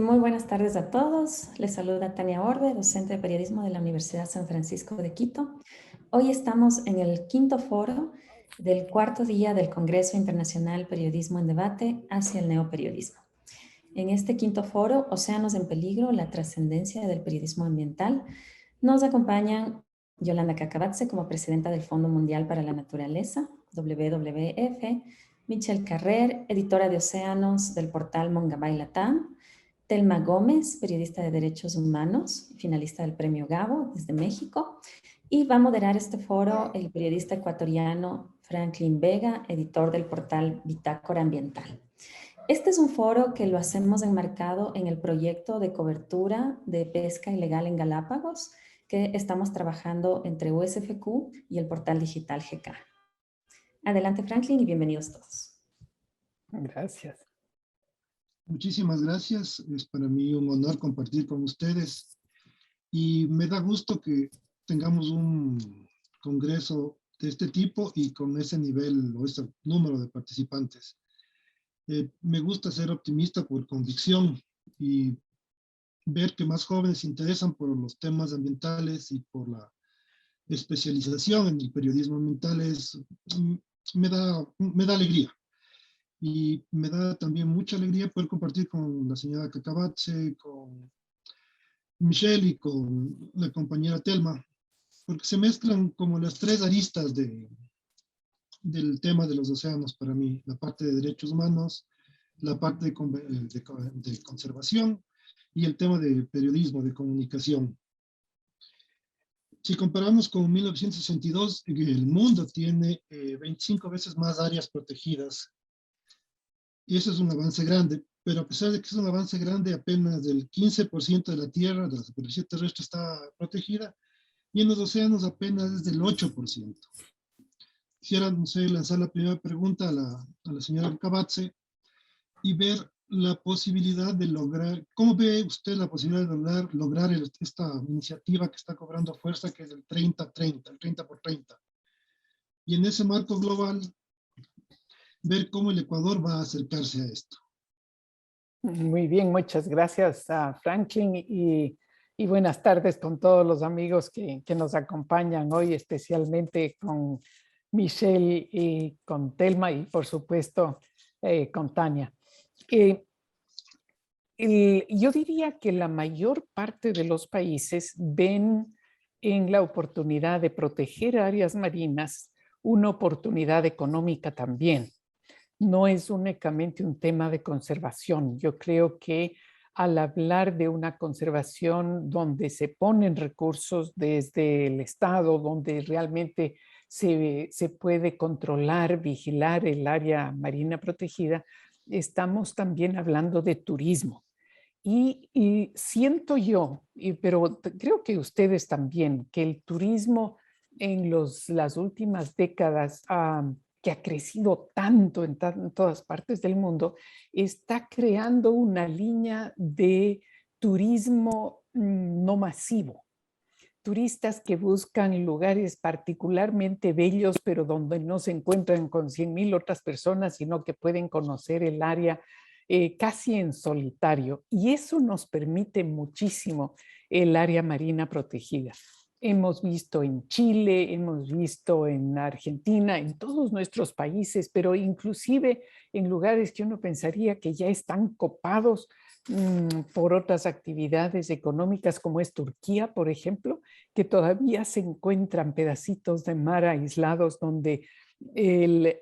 Muy buenas tardes a todos. Les saluda Tania Orbe, docente de periodismo de la Universidad San Francisco de Quito. Hoy estamos en el quinto foro del cuarto día del Congreso Internacional Periodismo en Debate hacia el neoperiodismo. En este quinto foro, Océanos en Peligro, la trascendencia del periodismo ambiental, nos acompañan Yolanda Cacabatze como presidenta del Fondo Mundial para la Naturaleza, WWF, Michelle Carrer, editora de Océanos del portal Mongabay Latam, Telma Gómez, periodista de derechos humanos, finalista del Premio Gabo desde México, y va a moderar este foro el periodista ecuatoriano Franklin Vega, editor del portal Bitácora Ambiental. Este es un foro que lo hacemos enmarcado en el proyecto de cobertura de pesca ilegal en Galápagos que estamos trabajando entre USFQ y el portal digital GK. Adelante, Franklin, y bienvenidos todos. Gracias. Muchísimas gracias. Es para mí un honor compartir con ustedes y me da gusto que tengamos un congreso de este tipo y con ese nivel o ese número de participantes. Me gusta ser optimista por convicción y ver que más jóvenes se interesan por los temas ambientales y por la especialización en el periodismo ambiental me da alegría. Y me da también mucha alegría poder compartir con la señora Cacabatze, con Michelle y con la compañera Telma, porque se mezclan como las tres aristas del tema de los océanos para mí, la parte de derechos humanos, la parte de conservación y el tema de periodismo, de comunicación. Si comparamos con 1962, el mundo tiene 25 veces más áreas protegidas. Y eso es un avance grande, pero a pesar de que es un avance grande, apenas del 15% de la Tierra, de la superficie terrestre, está protegida, y en los océanos apenas es del 8%. Quisiera, no sé, lanzar la primera pregunta a la señora Cabatze y ver la posibilidad de lograr, ¿cómo ve usted la posibilidad de lograr esta iniciativa que está cobrando fuerza, que es el 30-30, el 30 por 30? Y en ese marco global, ver cómo el Ecuador va a acercarse a esto. Muy bien, muchas gracias a Franklin y buenas tardes con todos los amigos que nos acompañan hoy, especialmente con Michelle y con Telma y por supuesto con Tania. Yo diría que la mayor parte de los países ven en la oportunidad de proteger áreas marinas una oportunidad económica también. No es únicamente un tema de conservación. Yo creo que al hablar de una conservación donde se ponen recursos desde el Estado, donde realmente se puede controlar, vigilar el área marina protegida, estamos también hablando de turismo. Y siento yo, pero creo que ustedes también, que el turismo en las últimas décadas que ha crecido tanto en todas partes del mundo, está creando una línea de turismo no masivo. Turistas que buscan lugares particularmente bellos, pero donde no se encuentran con 100,000 otras personas, sino que pueden conocer el área casi en solitario. Y eso nos permite muchísimo el área marina protegida. Hemos visto en Chile, hemos visto en Argentina, en todos nuestros países, pero inclusive en lugares que uno pensaría que ya están copados por otras actividades económicas, como es Turquía, por ejemplo, que todavía se encuentran pedacitos de mar aislados donde el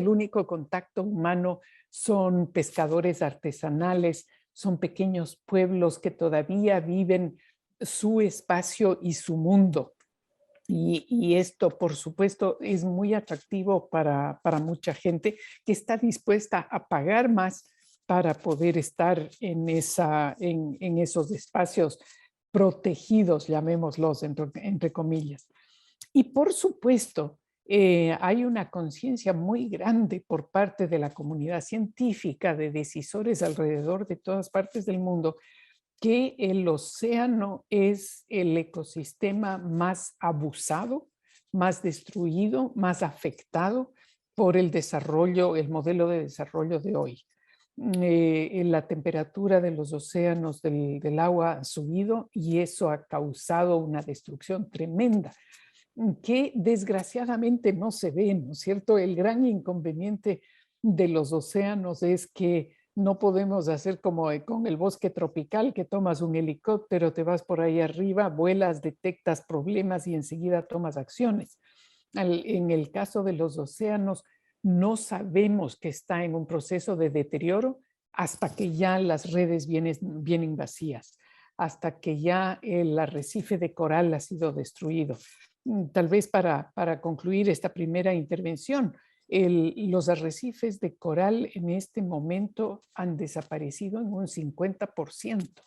único contacto humano son pescadores artesanales, son pequeños pueblos que todavía viven su espacio y su mundo. Y esto, por supuesto, es muy atractivo para mucha gente que está dispuesta a pagar más para poder estar en esos espacios protegidos, llamémoslos entre comillas. Y por supuesto, hay una conciencia muy grande por parte de la comunidad científica, de decisores alrededor de todas partes del mundo, que el océano es el ecosistema más abusado, más destruido, más afectado por el desarrollo, el modelo de desarrollo de hoy. La temperatura de los océanos, del agua ha subido y eso ha causado una destrucción tremenda que desgraciadamente no se ve, ¿no es cierto? El gran inconveniente de los océanos es que no podemos hacer como con el bosque tropical, que tomas un helicóptero, te vas por ahí arriba, vuelas, detectas problemas y enseguida tomas acciones. En el caso de los océanos, no sabemos que está en un proceso de deterioro hasta que ya las redes vienen vacías, hasta que ya el arrecife de coral ha sido destruido. Tal vez para concluir esta primera intervención, los arrecifes de coral en este momento han desaparecido en un 50%.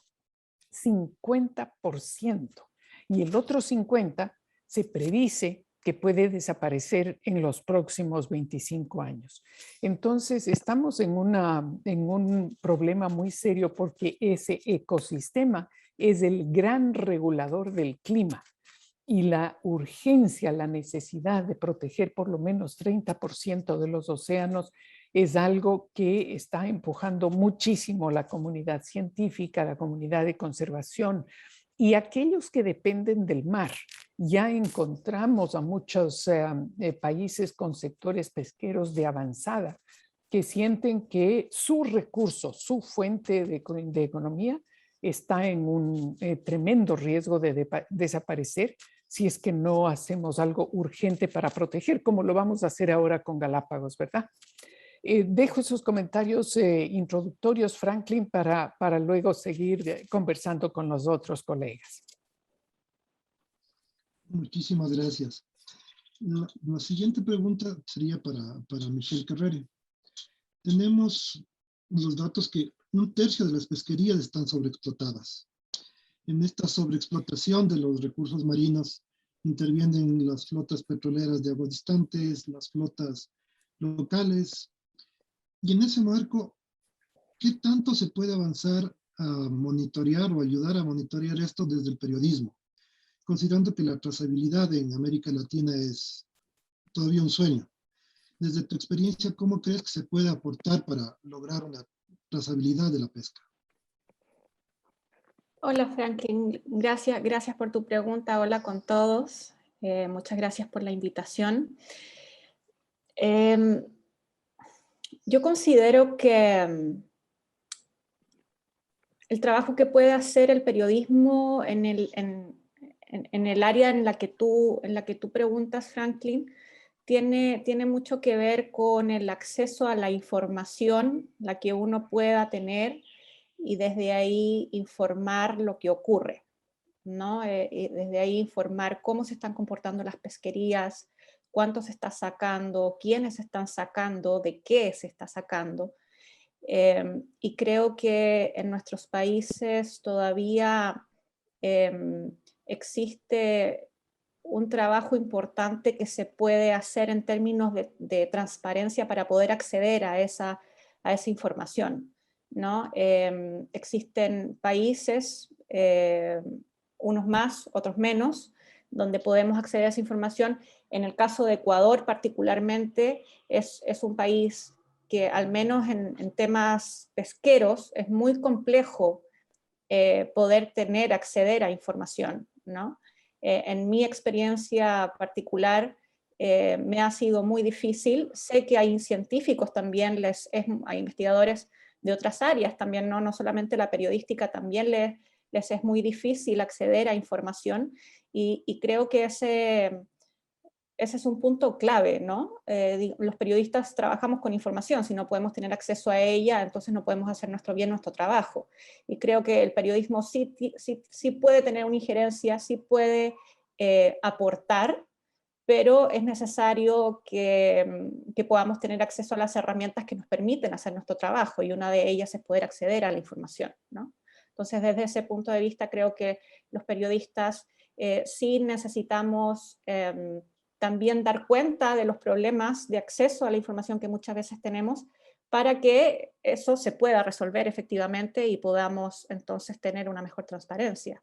50%. Y el otro 50% se predice que puede desaparecer en los próximos 25 años. Entonces, estamos en un problema muy serio porque ese ecosistema es el gran regulador del clima y la urgencia, la necesidad de proteger por lo menos 30% de los océanos es algo que está empujando muchísimo la comunidad científica, la comunidad de conservación y aquellos que dependen del mar. Ya encontramos a muchos países con sectores pesqueros de avanzada que sienten que su recurso, su fuente de economía está en un tremendo riesgo de desaparecer si es que no hacemos algo urgente para proteger, como lo vamos a hacer ahora con Galápagos, ¿verdad? Dejo esos comentarios introductorios, Franklin, para luego seguir conversando con los otros colegas. Muchísimas gracias. La siguiente pregunta sería para Michelle Carrere. Tenemos los datos que 1/3 de las pesquerías están sobreexplotadas. En esta sobreexplotación de los recursos marinos intervienen las flotas petroleras de aguas distantes, las flotas locales. Y en ese marco, ¿qué tanto se puede avanzar a monitorear o ayudar a monitorear esto desde el periodismo? Considerando que la trazabilidad en América Latina es todavía un sueño. Desde tu experiencia, ¿cómo crees que se puede aportar para lograr una trazabilidad de la pesca? Hola Franklin, gracias por tu pregunta. Hola con todos. Muchas gracias por la invitación. Yo considero que el trabajo que puede hacer el periodismo en el área en la que tú preguntas, Franklin, tiene mucho que ver con el acceso a la información, la que uno pueda tener y desde ahí informar lo que ocurre, ¿no? Desde ahí informar cómo se están comportando las pesquerías, cuánto se está sacando, quiénes están sacando, de qué se está sacando. Y creo que en nuestros países todavía existe un trabajo importante que se puede hacer en términos de transparencia para poder acceder a esa información, ¿no? Existen países, unos más, otros menos, donde podemos acceder a esa información. En el caso de Ecuador particularmente, es un país que al menos en temas pesqueros es muy complejo poder acceder a información, ¿no? En mi experiencia particular me ha sido muy difícil. Sé que hay científicos también, hay investigadores de otras áreas también, no solamente la periodística, también les es muy difícil acceder a información y creo que ese es un punto clave, ¿no? Los periodistas trabajamos con información, si no podemos tener acceso a ella, entonces no podemos hacer nuestro trabajo. Y creo que el periodismo sí puede tener una injerencia, sí puede aportar, pero es necesario que podamos tener acceso a las herramientas que nos permiten hacer nuestro trabajo, y una de ellas es poder acceder a la información, ¿no? Entonces, desde ese punto de vista, creo que los periodistas sí necesitamos también dar cuenta de los problemas de acceso a la información que muchas veces tenemos para que eso se pueda resolver efectivamente y podamos entonces tener una mejor transparencia,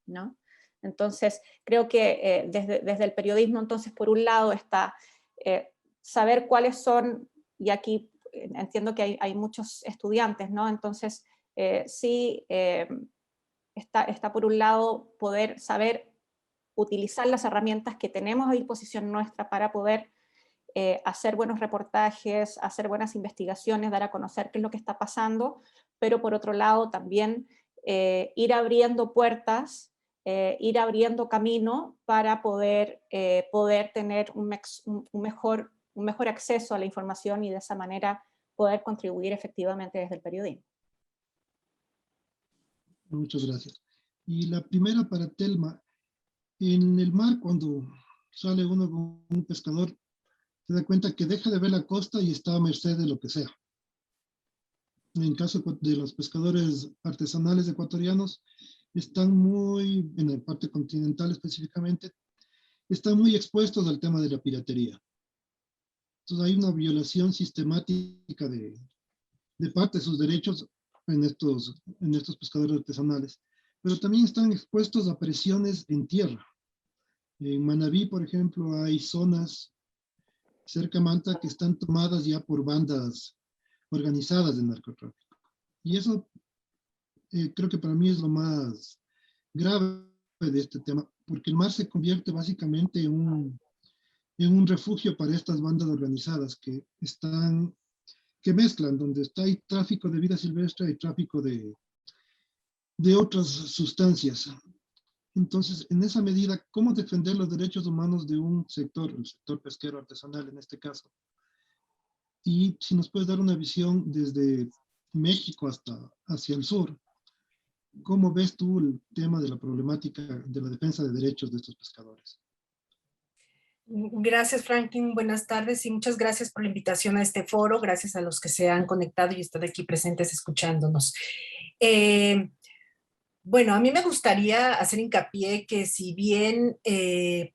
¿no? Entonces, creo que desde el periodismo, entonces, por un lado está saber cuáles son, y aquí entiendo que hay muchos estudiantes, ¿no? Entonces, sí, está por un lado poder saber utilizar las herramientas que tenemos a disposición nuestra para poder hacer buenos reportajes, hacer buenas investigaciones, dar a conocer qué es lo que está pasando, pero por otro lado también ir abriendo puertas, ir abriendo camino para poder tener un mejor acceso a la información y de esa manera poder contribuir efectivamente desde el periodismo. Muchas gracias. Y la primera para Telma. En el mar, cuando sale uno con un pescador, se da cuenta que deja de ver la costa y está a merced de lo que sea. En caso de los pescadores artesanales ecuatorianos, están muy, en la parte continental específicamente, están muy expuestos al tema de la piratería. Entonces hay una violación sistemática de parte de sus derechos en estos pescadores artesanales, pero también están expuestos a presiones en tierra. En Manabí, por ejemplo, hay zonas cerca de Manta que están tomadas ya por bandas organizadas de narcotráfico. Y eso creo que para mí es lo más grave de este tema, porque el mar se convierte básicamente en un refugio para estas bandas organizadas que mezclan, donde hay tráfico de vida silvestre y tráfico de otras sustancias. Entonces, en esa medida, ¿cómo defender los derechos humanos de un sector, el sector pesquero artesanal en este caso? Y si nos puedes dar una visión desde México hacia el sur, ¿cómo ves tú el tema de la problemática de la defensa de derechos de estos pescadores? Gracias, Franklin. Buenas tardes y muchas gracias por la invitación a este foro. Gracias a los que se han conectado y están aquí presentes escuchándonos. Bueno, a mí me gustaría hacer hincapié que si bien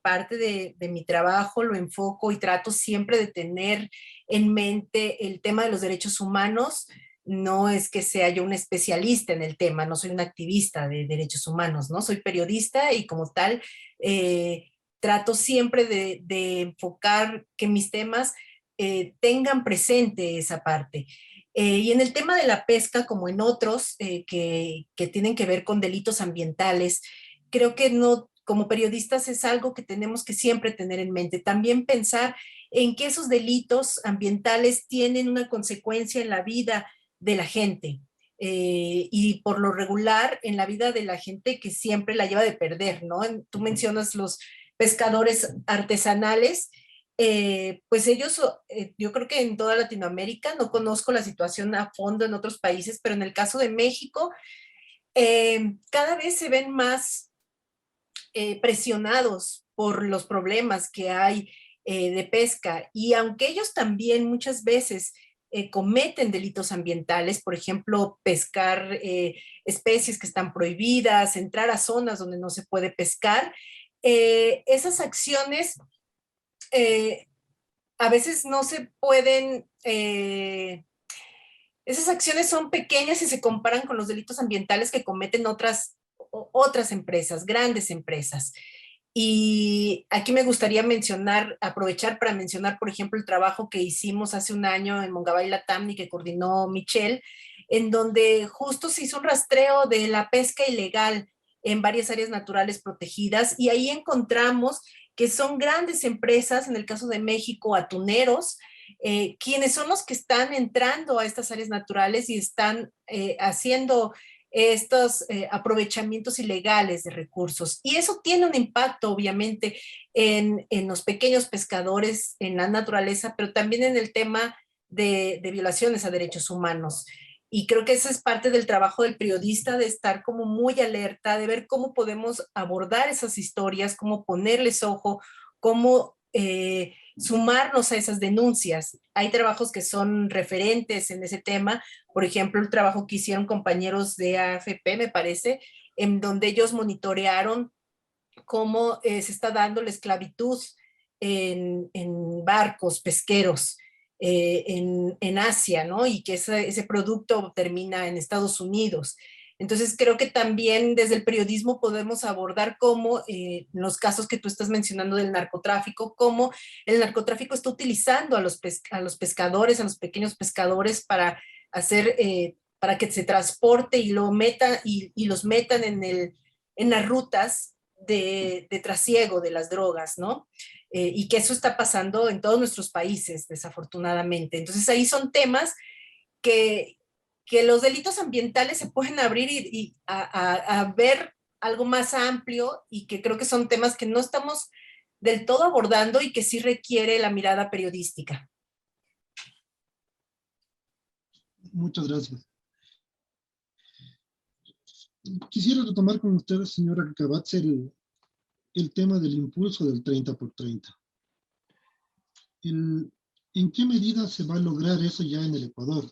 parte de mi trabajo lo enfoco y trato siempre de tener en mente el tema de los derechos humanos, no es que sea yo una especialista en el tema, no soy una activista de derechos humanos, ¿no? Soy periodista y como tal trato siempre de enfocar que mis temas tengan presente esa parte. Y en el tema de la pesca, como en otros que tienen que ver con delitos ambientales, creo que no, como periodistas es algo que tenemos que siempre tener en mente. También pensar en que esos delitos ambientales tienen una consecuencia en la vida de la gente. Y por lo regular en la vida de la gente que siempre la lleva de perder, ¿no? Tú mencionas los pescadores artesanales. Pues ellos, yo creo que en toda Latinoamérica, no conozco la situación a fondo en otros países, pero en el caso de México, cada vez se ven más presionados por los problemas que hay de pesca. Y aunque ellos también muchas veces cometen delitos ambientales, por ejemplo, pescar especies que están prohibidas, entrar a zonas donde no se puede pescar, esas acciones a veces no se pueden, esas acciones son pequeñas y se comparan con los delitos ambientales que cometen otras empresas, grandes empresas. Y aquí me gustaría aprovechar para mencionar, por ejemplo, el trabajo que hicimos hace un año en Mongabay Latam y que coordinó Michelle, en donde justo se hizo un rastreo de la pesca ilegal en varias áreas naturales protegidas y ahí encontramos que son grandes empresas, en el caso de México, atuneros, quienes son los que están entrando a estas áreas naturales y están haciendo estos aprovechamientos ilegales de recursos. Y eso tiene un impacto, obviamente, en los pequeños pescadores, en la naturaleza, pero también en el tema de violaciones a derechos humanos. Y creo que esa es parte del trabajo del periodista, de estar como muy alerta, de ver cómo podemos abordar esas historias, cómo ponerles ojo, cómo sumarnos a esas denuncias. Hay trabajos que son referentes en ese tema, por ejemplo, el trabajo que hicieron compañeros de AFP, me parece, en donde ellos monitorearon cómo se está dando la esclavitud en barcos pesqueros en Asia, ¿no? Y que ese producto termina en Estados Unidos. Entonces creo que también desde el periodismo podemos abordar cómo los casos que tú estás mencionando del narcotráfico, cómo el narcotráfico está utilizando a los pescadores, a los pequeños pescadores para hacer, para que se transporte y lo metan y los metan en las rutas de trasiego de las drogas, ¿no? Y que eso está pasando en todos nuestros países, desafortunadamente. Entonces ahí son temas que los delitos ambientales se pueden abrir y a ver algo más amplio, y que creo que son temas que no estamos del todo abordando y que sí requiere la mirada periodística. Muchas gracias. Quisiera retomar con ustedes, señora Cabatz, el tema del impulso del 30x30. ¿En qué medida se va a lograr eso ya en el Ecuador?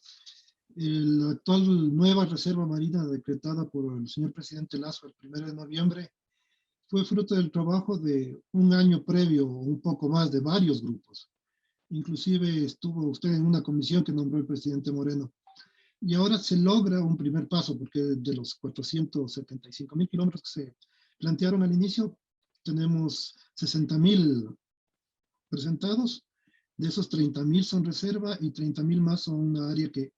La actual nueva reserva marina decretada por el señor presidente Lasso el 1 de noviembre fue fruto del trabajo de un año previo o un poco más de varios grupos. Inclusive estuvo usted en una comisión que nombró el presidente Moreno. Y ahora se logra un primer paso, porque de los 475.000 kilómetros que se plantearon al inicio, tenemos 60.000 presentados. De esos 30.000 son reserva y 30.000 más son una área que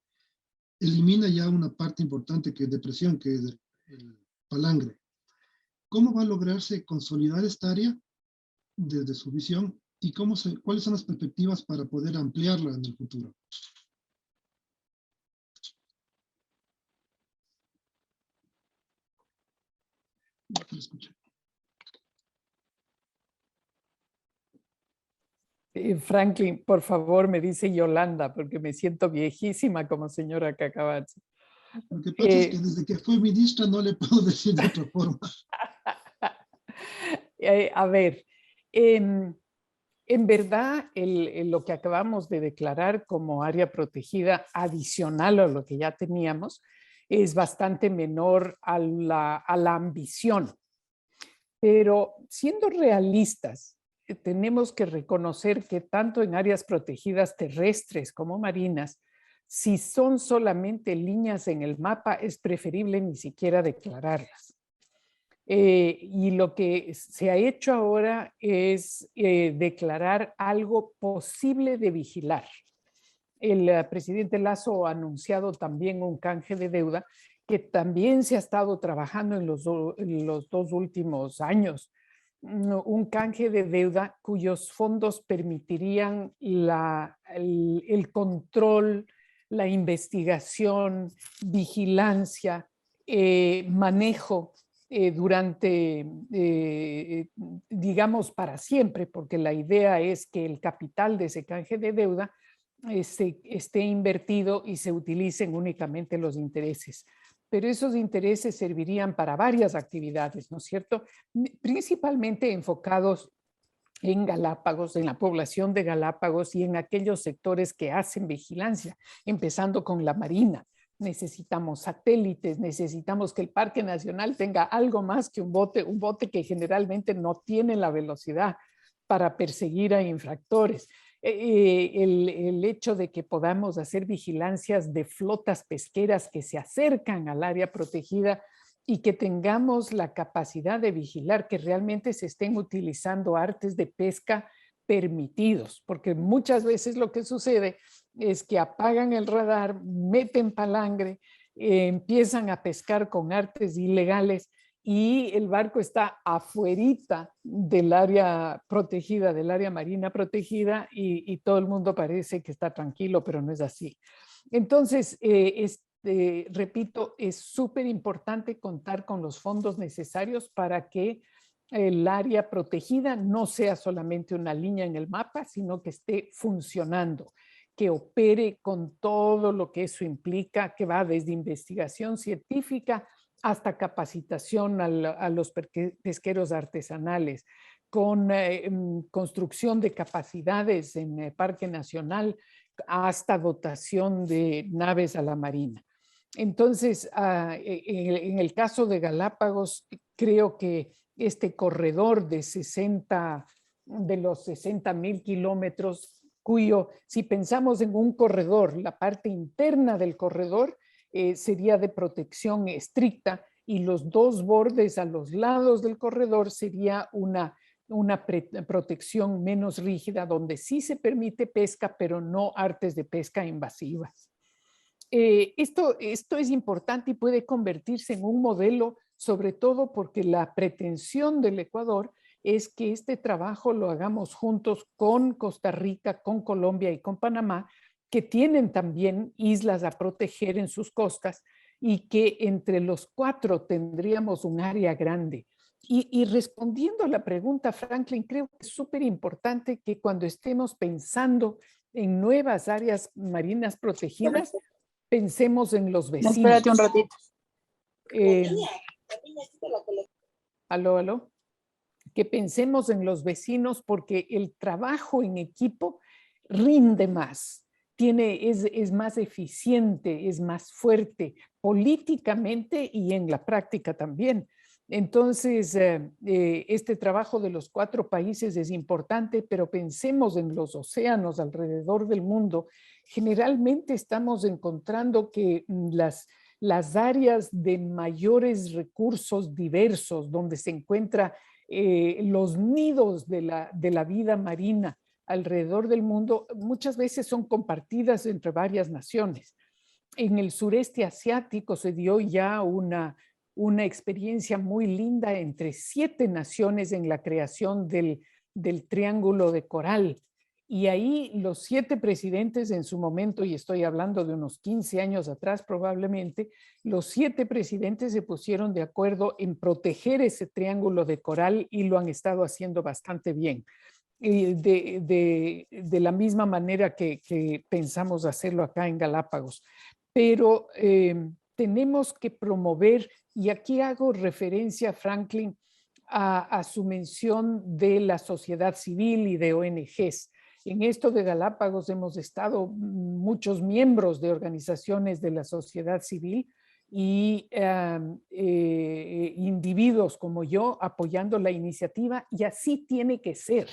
elimina ya una parte importante que es depresión, que es el palangre. ¿Cómo va a lograrse consolidar esta área desde su visión y cuáles son las perspectivas para poder ampliarla en el futuro? No te lo escucho. Franklin, por favor, me dice Yolanda, porque me siento viejísima como señora Cacabatz. Lo que pasa es que desde que fue ministra no le puedo decir de otra forma. A ver, en verdad lo que acabamos de declarar como área protegida adicional a lo que ya teníamos es bastante menor a la ambición. Pero siendo realistas, tenemos que reconocer que tanto en áreas protegidas terrestres como marinas, si son solamente líneas en el mapa, es preferible ni siquiera declararlas. Y lo que se ha hecho ahora es declarar algo posible de vigilar. El presidente Lasso ha anunciado también un canje de deuda que también se ha estado trabajando en los 2 últimos años. Un canje de deuda cuyos fondos permitirían el control, la investigación, vigilancia, manejo durante, digamos, para siempre, porque la idea es que el capital de ese canje de deuda esté invertido y se utilicen únicamente los intereses. Pero esos intereses servirían para varias actividades, ¿no es cierto? Principalmente enfocados en Galápagos, en la población de Galápagos y en aquellos sectores que hacen vigilancia, empezando con la Marina. Necesitamos satélites, necesitamos que el Parque Nacional tenga algo más que un bote que generalmente no tiene la velocidad para perseguir a infractores. El hecho de que podamos hacer vigilancias de flotas pesqueras que se acercan al área protegida y que tengamos la capacidad de vigilar que realmente se estén utilizando artes de pesca permitidos, porque muchas veces lo que sucede es que apagan el radar, meten palangre, empiezan a pescar con artes ilegales y el barco está afuerita del área protegida, del área marina protegida, y todo el mundo parece que está tranquilo, pero no es así. Entonces, repito, es súper importante contar con los fondos necesarios para que el área protegida no sea solamente una línea en el mapa, sino que esté funcionando, que opere con todo lo que eso implica, que va desde investigación científica hasta capacitación a los pesqueros artesanales, con construcción de capacidades en el Parque Nacional, hasta dotación de naves a la Marina. Entonces, en el caso de Galápagos, creo que este corredor de los 60.000 kilómetros, cuyo, si pensamos en un corredor, la parte interna del corredor sería de protección estricta y los dos bordes a los lados del corredor sería una protección menos rígida donde sí se permite pesca, pero no artes de pesca invasivas. Esto es importante y puede convertirse en un modelo, sobre todo porque la pretensión del Ecuador es que este trabajo lo hagamos juntos con Costa Rica, con Colombia y con Panamá, que tienen también islas a proteger en sus costas y que entre los cuatro tendríamos un área grande. Y respondiendo a la pregunta, Franklin, creo que es súper importante que cuando estemos pensando en nuevas áreas marinas protegidas, pensemos en los vecinos. Espérate un ratito. Aló. Que pensemos en los vecinos porque el trabajo en equipo rinde más, es más eficiente, es más fuerte políticamente y en la práctica también. Entonces, este trabajo de los 4 países es importante, pero pensemos en los océanos alrededor del mundo. Generalmente estamos encontrando que las áreas de mayores recursos diversos, donde se encuentra los nidos de la vida marina alrededor del mundo, muchas veces son compartidas entre varias naciones. En el sureste asiático se dio ya una experiencia muy linda entre 7 naciones en la creación del Triángulo de Coral. Y ahí los 7 presidentes en su momento, y estoy hablando de unos 15 años atrás probablemente, los 7 presidentes se pusieron de acuerdo en proteger ese triángulo de coral y lo han estado haciendo bastante bien. De la misma manera que pensamos hacerlo acá en Galápagos. Pero tenemos que promover, y aquí hago referencia, Franklin, a su mención de la sociedad civil y de ONGs. En esto de Galápagos hemos estado muchos miembros de organizaciones de la sociedad civil y individuos como yo apoyando la iniciativa, y así tiene que ser.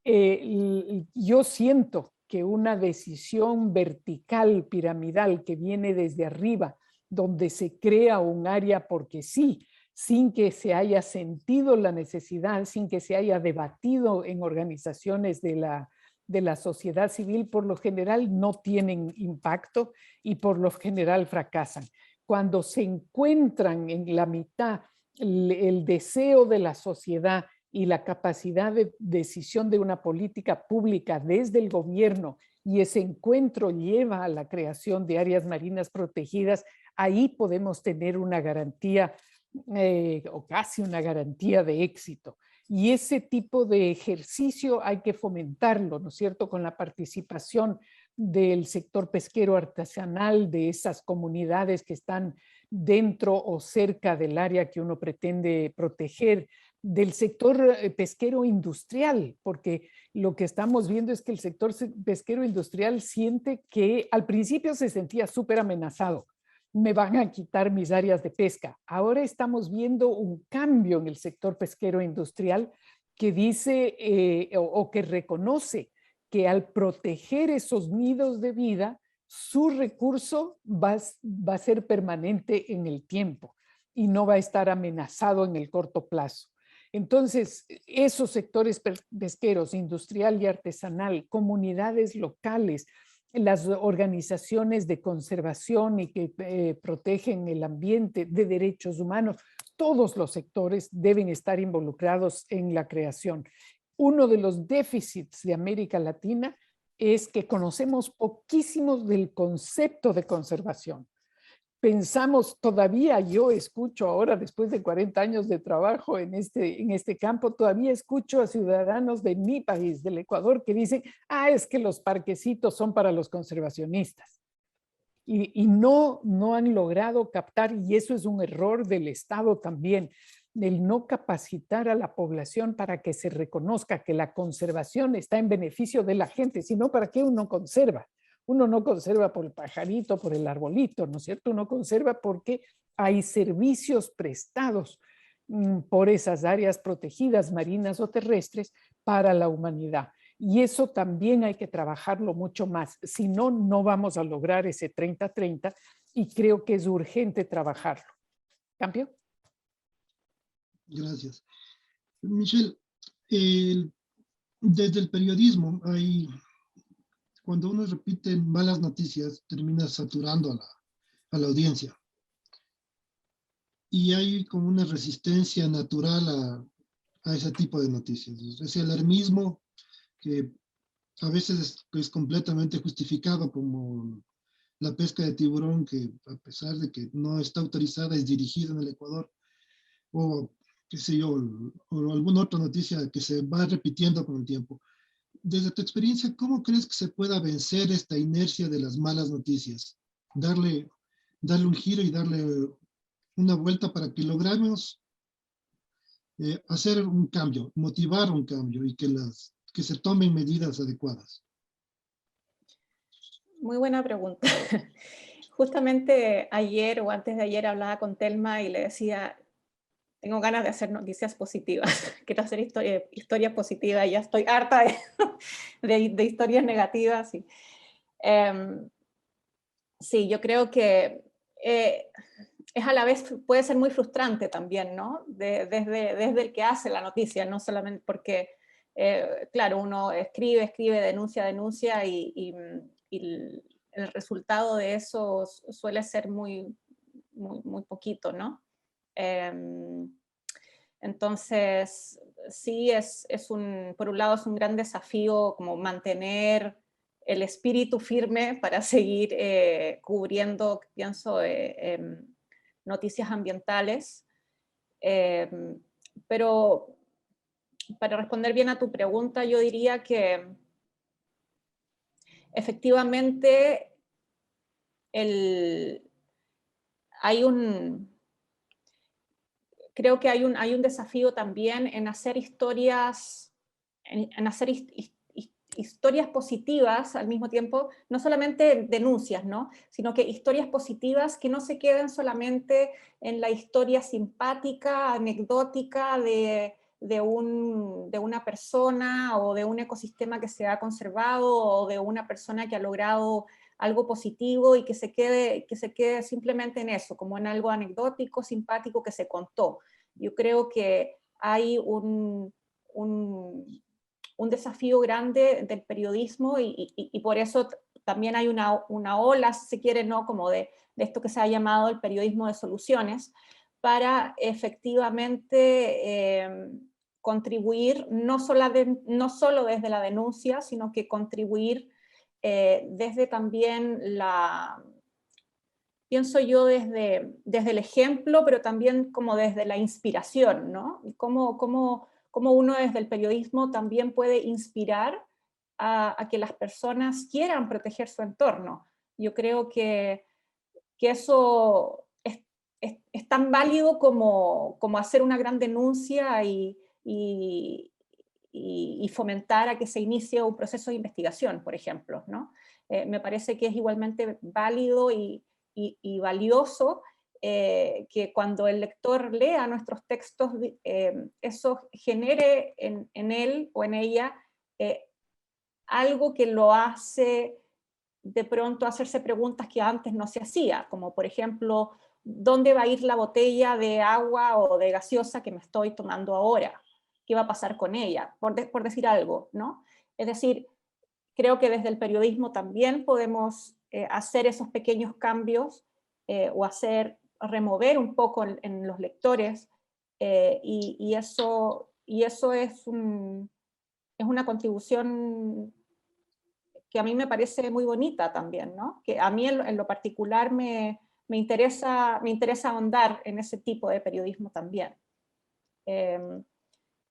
Yo siento que una decisión vertical, piramidal, que viene desde arriba, donde se crea un área porque sí, sin que se haya sentido la necesidad, sin que se haya debatido en organizaciones de la sociedad civil, por lo general no tienen impacto y por lo general fracasan. Cuando se encuentran en la mitad el deseo de la sociedad y la capacidad de decisión de una política pública desde el gobierno, y ese encuentro lleva a la creación de áreas marinas protegidas, ahí podemos tener una garantía o casi una garantía de éxito. Y ese tipo de ejercicio hay que fomentarlo, ¿no es cierto?, con la participación del sector pesquero artesanal, de esas comunidades que están dentro o cerca del área que uno pretende proteger, del sector pesquero industrial, porque lo que estamos viendo es que el sector pesquero industrial siente que al principio se sentía súper amenazado. Me van a quitar mis áreas de pesca. Ahora estamos viendo un cambio en el sector pesquero industrial que dice o que reconoce que al proteger esos nidos de vida, su recurso va a ser permanente en el tiempo y no va a estar amenazado en el corto plazo. Entonces, esos sectores pesqueros, industrial y artesanal, comunidades locales, las organizaciones de conservación y que protegen el ambiente, de derechos humanos, todos los sectores deben estar involucrados en la creación. Uno de los déficits de América Latina es que conocemos poquísimos del concepto de conservación. Pensamos todavía, yo escucho ahora, después de 40 años de trabajo en este campo, todavía escucho a ciudadanos de mi país, del Ecuador, que dicen, es que los parquecitos son para los conservacionistas. Y no han logrado captar, y eso es un error del Estado también, el no capacitar a la población para que se reconozca que la conservación está en beneficio de la gente, sino para qué uno conserva. Uno no conserva por el pajarito, por el arbolito, ¿no es cierto? Uno conserva porque hay servicios prestados por esas áreas protegidas, marinas o terrestres, para la humanidad. Y eso también hay que trabajarlo mucho más. Si no, no vamos a lograr ese 30-30 y creo que es urgente trabajarlo. ¿Cambio? Gracias. Michelle, desde el periodismo, cuando uno repite malas noticias, termina saturando a la audiencia. Y hay como una resistencia natural a ese tipo de noticias. Ese alarmismo que a veces es completamente justificado, como la pesca de tiburón, que a pesar de que no está autorizada, es dirigida en el Ecuador, o qué sé yo, o alguna otra noticia que se va repitiendo con el tiempo. Desde tu experiencia, ¿cómo crees que se pueda vencer esta inercia de las malas noticias? Darle un giro y darle una vuelta para que logremos hacer un cambio, motivar un cambio y que se tomen medidas adecuadas. Muy buena pregunta. Justamente ayer o antes de ayer hablaba con Telma y le decía, tengo ganas de hacer noticias positivas, quiero hacer historias positivas, ya estoy harta de historias negativas. Y, sí, yo creo que es a la vez, puede ser muy frustrante también, ¿no? Desde el que hace la noticia, no solamente porque, claro, uno escribe, denuncia y el resultado de eso suele ser muy poquito, ¿no? Entonces, sí, por un lado es un gran desafío como mantener el espíritu firme para seguir cubriendo, pienso, noticias ambientales. Pero para responder bien a tu pregunta, yo diría que efectivamente creo que hay un desafío también en hacer historias, en hacer historias positivas al mismo tiempo, no solamente denuncias, ¿no? Sino que historias positivas que no se queden solamente en la historia simpática, anecdótica de una persona o de un ecosistema que se ha conservado o de una persona que ha logrado algo positivo y que se quede simplemente en eso, como en algo anecdótico, simpático que se contó. Yo creo que hay un desafío grande del periodismo y por eso también hay una ola, si se quiere, ¿no? Como de esto que se ha llamado el periodismo de soluciones, para efectivamente contribuir no solo desde la denuncia, sino que contribuir desde también pienso yo desde el ejemplo, pero también como desde la inspiración, ¿no? Cómo uno desde el periodismo también puede inspirar a que las personas quieran proteger su entorno. Yo creo que eso es tan válido como hacer una gran denuncia y fomentar a que se inicie un proceso de investigación, por ejemplo, ¿no? Me parece que es igualmente válido y valioso que cuando el lector lea nuestros textos, eso genere en él o en ella algo que lo hace de pronto hacerse preguntas que antes no se hacía, como por ejemplo, ¿dónde va a ir la botella de agua o de gaseosa que me estoy tomando ahora? ¿Qué va a pasar con ella? Por decir algo, ¿no? Es decir, creo que desde el periodismo también podemos hacer esos pequeños cambios o remover un poco en los lectores y eso es una contribución que a mí me parece muy bonita también, ¿no? Que a mí en lo particular me interesa ahondar en ese tipo de periodismo también.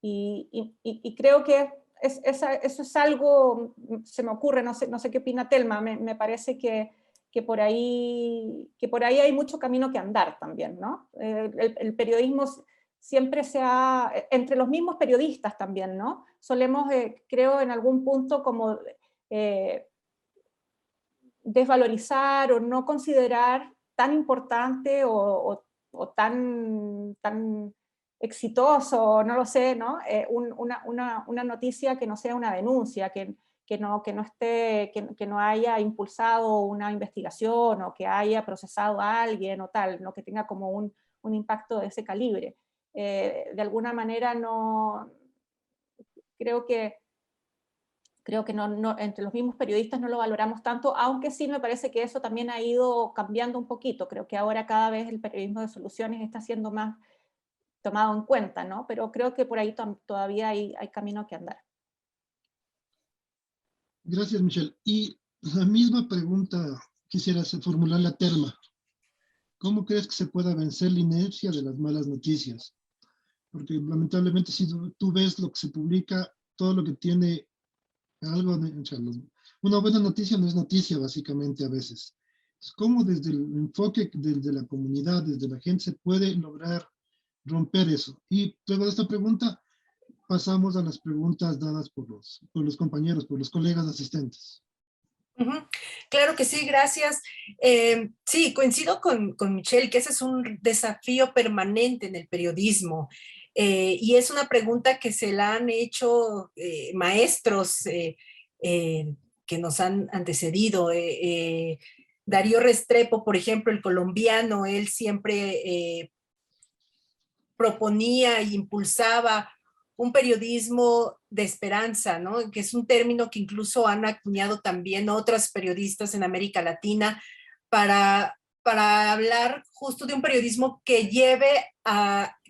Y creo que eso es algo, se me ocurre, no sé qué opina Telma, me parece que por ahí hay mucho camino que andar también, ¿no? El periodismo siempre entre los mismos periodistas también, ¿no? Solemos, creo, en algún punto como desvalorizar o no considerar tan importante o tan exitoso, no lo sé, ¿no? Una noticia que no sea una denuncia, que no haya impulsado una investigación o que haya procesado a alguien o tal, ¿no? Que tenga como un impacto de ese calibre. De alguna manera no, creo que entre los mismos periodistas no lo valoramos tanto, aunque sí me parece que eso también ha ido cambiando un poquito. Creo que ahora cada vez el periodismo de soluciones está siendo más tomado en cuenta, ¿no? Pero creo que por ahí todavía hay camino que andar. Gracias, Michelle. Y la misma pregunta quisiera formularle a Telma. ¿Cómo crees que se pueda vencer la inercia de las malas noticias? Porque lamentablemente si tú ves lo que se publica, todo lo que tiene algo de, o sea, una buena noticia no es noticia básicamente a veces. ¿Cómo desde el enfoque desde la comunidad, desde la gente se puede lograr romper eso? Y luego de esta pregunta pasamos a las preguntas dadas por los compañeros, por los colegas asistentes. Claro que sí, gracias. Sí, coincido con Michelle, que ese es un desafío permanente en el periodismo. Y es una pregunta que se la han hecho maestros que nos han antecedido. Darío Restrepo, por ejemplo, el colombiano, él siempre proponía e impulsaba un periodismo de esperanza, ¿no? Que es un término que incluso han acuñado también otras periodistas en América Latina para hablar justo de un periodismo que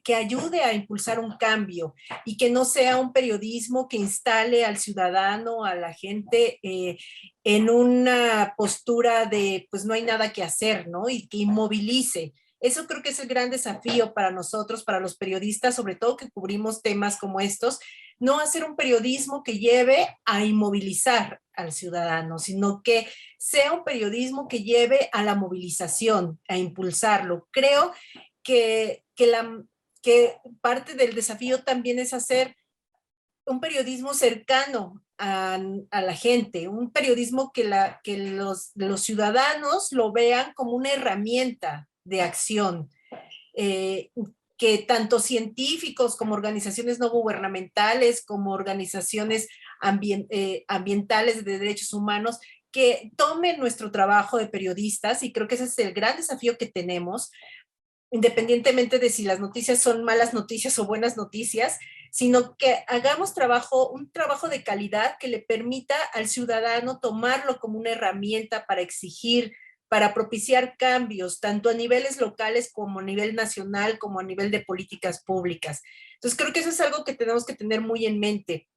que ayude a impulsar un cambio y que no sea un periodismo que instale al ciudadano, a la gente en una postura de pues no hay nada que hacer, ¿no? Y que inmovilice. Eso creo que es el gran desafío para nosotros, para los periodistas, sobre todo que cubrimos temas como estos, no hacer un periodismo que lleve a inmovilizar al ciudadano, sino que sea un periodismo que lleve a la movilización, a impulsarlo. Creo que parte del desafío también es hacer un periodismo cercano a la gente, un periodismo que los ciudadanos lo vean como una herramienta de acción, que tanto científicos como organizaciones no gubernamentales, como organizaciones ambientales de derechos humanos, que tomen nuestro trabajo de periodistas, y creo que ese es el gran desafío que tenemos, independientemente de si las noticias son malas noticias o buenas noticias, sino que hagamos un trabajo de calidad que le permita al ciudadano tomarlo como una herramienta para exigir, para propiciar cambios, tanto a niveles locales como a nivel nacional, como a nivel de políticas públicas. Entonces creo que eso es algo que tenemos que tener muy en mente.